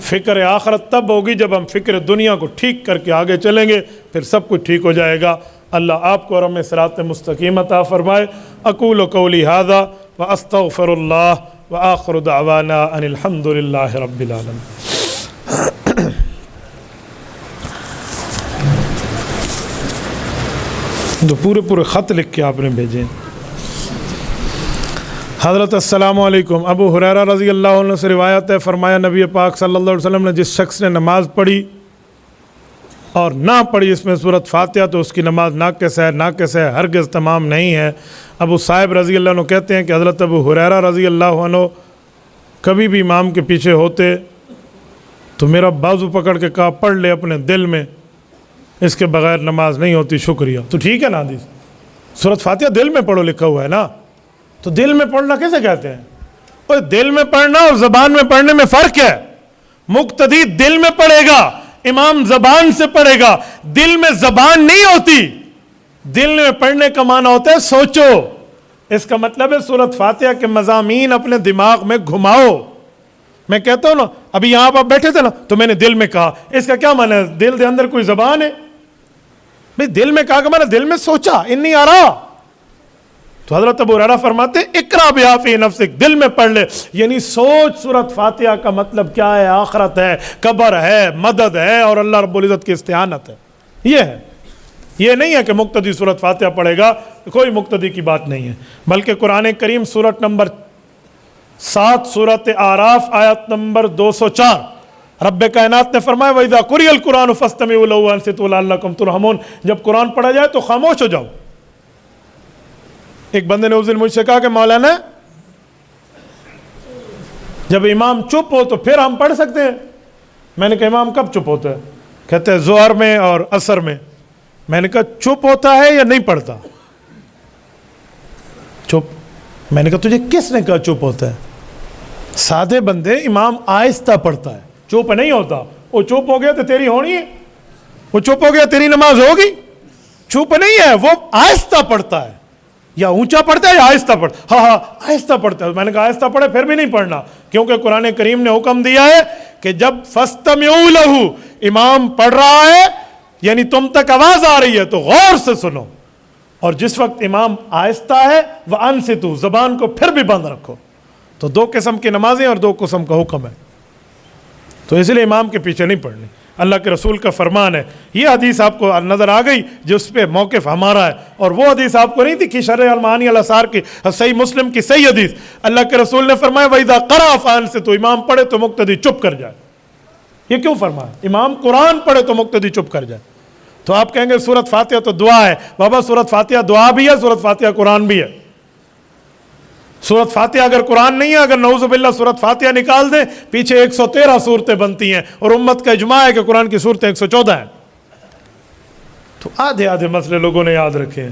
فکر آخرت تب ہوگی جب ہم فکر دنیا کو ٹھیک کر کے آگے چلیں گے، پھر سب کچھ ٹھیک ہو جائے گا. اللہ آپ کو اور ہمیں صراط مستقیم عطا فرمائے. اقول قولی ھذا واستغفر اللہ وآخر دعوانا ان الحمد للہ رب العالمین. تو پورے خط لکھ کے آپ نے بھیجے. حضرت السلام علیکم. ابو ہریرہ رضی اللہ عنہ سے روایت ہے، فرمایا نبی پاک صلی اللہ علیہ وسلم نے جس شخص نے نماز پڑھی اور نہ پڑھی اس میں سورۃ فاتحہ تو اس کی نماز ناقص ہے، ناقص ہے، ہرگز تمام نہیں ہے. ابو صاحب رضی اللہ عنہ کہتے ہیں کہ حضرت ابو ہریرہ رضی اللہ عنہ کبھی بھی امام کے پیچھے ہوتے تو میرا بازو پکڑ کے کہا پڑھ لے اپنے دل میں، اس کے بغیر نماز نہیں ہوتی. شکریہ. تو ٹھیک ہے نا حدیث، سورۃ فاتحہ دل میں پڑھو لکھا ہوا ہے نا. تو دل میں پڑھنا کیسے کہتے ہیں؟ اور دل میں پڑھنا اور زبان میں پڑھنے میں فرق ہے. مقتدی دل میں پڑھے گا، امام زبان سے پڑھے گا. دل میں زبان نہیں ہوتی، دل میں پڑھنے کا معنی ہوتا ہے سوچو. اس کا مطلب ہے سورۃ فاتحہ کے مضامین اپنے دماغ میں گھماؤ. میں کہتا ہوں نا ابھی یہاں آپ بیٹھے تھے نا تو میں نے دل میں کہا، اس کا کیا معنی ہے؟ دل دے اندر کوئی زبان ہے بھئی؟ دل میں کہا کہ میں نے دل میں سوچا، انی آرا. تو حضرت ابو ہریرہ فرماتے اقرا بہا فی نفسک، دل میں پڑھ لے. یعنی سوچ سورۃ فاتحہ کا مطلب کیا ہے؟ آخرت ہے، قبر ہے، مدد ہے اور اللہ رب العزت کی استعانت ہے. یہ ہے، یہ نہیں ہے کہ مقتدی سورۃ فاتحہ پڑھے گا. کوئی مقتدی کی بات نہیں ہے، بلکہ قرآن کریم سورۃ نمبر 7 سورۃ اعراف آیت نمبر 204 رب کائنات نے فرمایا وَإِذَا قُرِئَ الْقُرْآنُ فَاسْتَمِعُوا لَهُ وَأَنصِتُوا لَعَلَّكُمْ تُرْحَمُونَ. جب قرآن پڑھا جائے تو خاموش ہو جاؤ. ایک بندے نے اس دن مجھ سے کہا کہ مولانا جب امام چپ ہو تو پھر ہم پڑھ سکتے ہیں. میں نے کہا امام کب چپ ہوتا ہے؟ کہتے ہیں ظہر میں اور عصر میں. میں نے کہا چپ ہوتا ہے یا نہیں پڑھتا؟ چپ. میں نے کہا تجھے کس نے کہا چپ ہوتا ہے؟ سادے بندے امام آہستہ پڑھتا ہے، چپ نہیں ہوتا. وہ چپ ہو گیا تو تیری ہونی ہے، وہ چپ ہو گیا تیری نماز ہوگی. چپ نہیں ہے، وہ آہستہ پڑھتا ہے، یا اونچا پڑھتا ہے یا آہستہ پڑھتا. ہاں آہستہ پڑھتا ہے. میں نے کہا آہستہ پڑھے پھر بھی نہیں پڑھنا، کیونکہ قرآن کریم نے حکم دیا ہے کہ جب فَاسْتَمِعُوا لَهُ، امام پڑھ رہا ہے یعنی تم تک آواز آ رہی ہے تو غور سے سنو. اور جس وقت امام آہستہ ہے وَأَنصِتُوا، زبان کو پھر بھی بند رکھو. تو 2 قسم کی نمازیں اور 2 قسم کا حکم ہے. تو اس لیے امام کے پیچھے نہیں پڑھنی. اللہ کے رسول کا فرمان ہے. یہ حدیث آپ کو نظر آ گئی جس پہ موقف ہمارا ہے، اور وہ حدیث آپ کو نہیں تھی کہ شرح المعانی الاثار کی صحیح مسلم کی صحیح حدیث. اللہ کے رسول نے فرمایا وَإِذَا قَرَأَ فَأَنصِتُوا، امام پڑھے تو مقتدی چپ کر جائے. یہ کیوں فرمایا؟ امام قرآن پڑھے تو مقتدی چپ کر جائے. تو آپ کہیں گے سورۃ فاتحہ تو دعا ہے. بابا سورۃ فاتحہ دعا بھی ہے، سورۃ فاتحہ قرآن بھی ہے. سورۃ فاتحہ اگر قرآن نہیں ہے، اگر نعوذ باللہ سورۃ فاتحہ نکال دیں پیچھے 113 صورتیں بنتی ہیں، اور امت کا اجماع ہے کہ قرآن کی صورتیں 114 ہیں. تو آدھے مسئلے لوگوں نے یاد رکھے ہیں.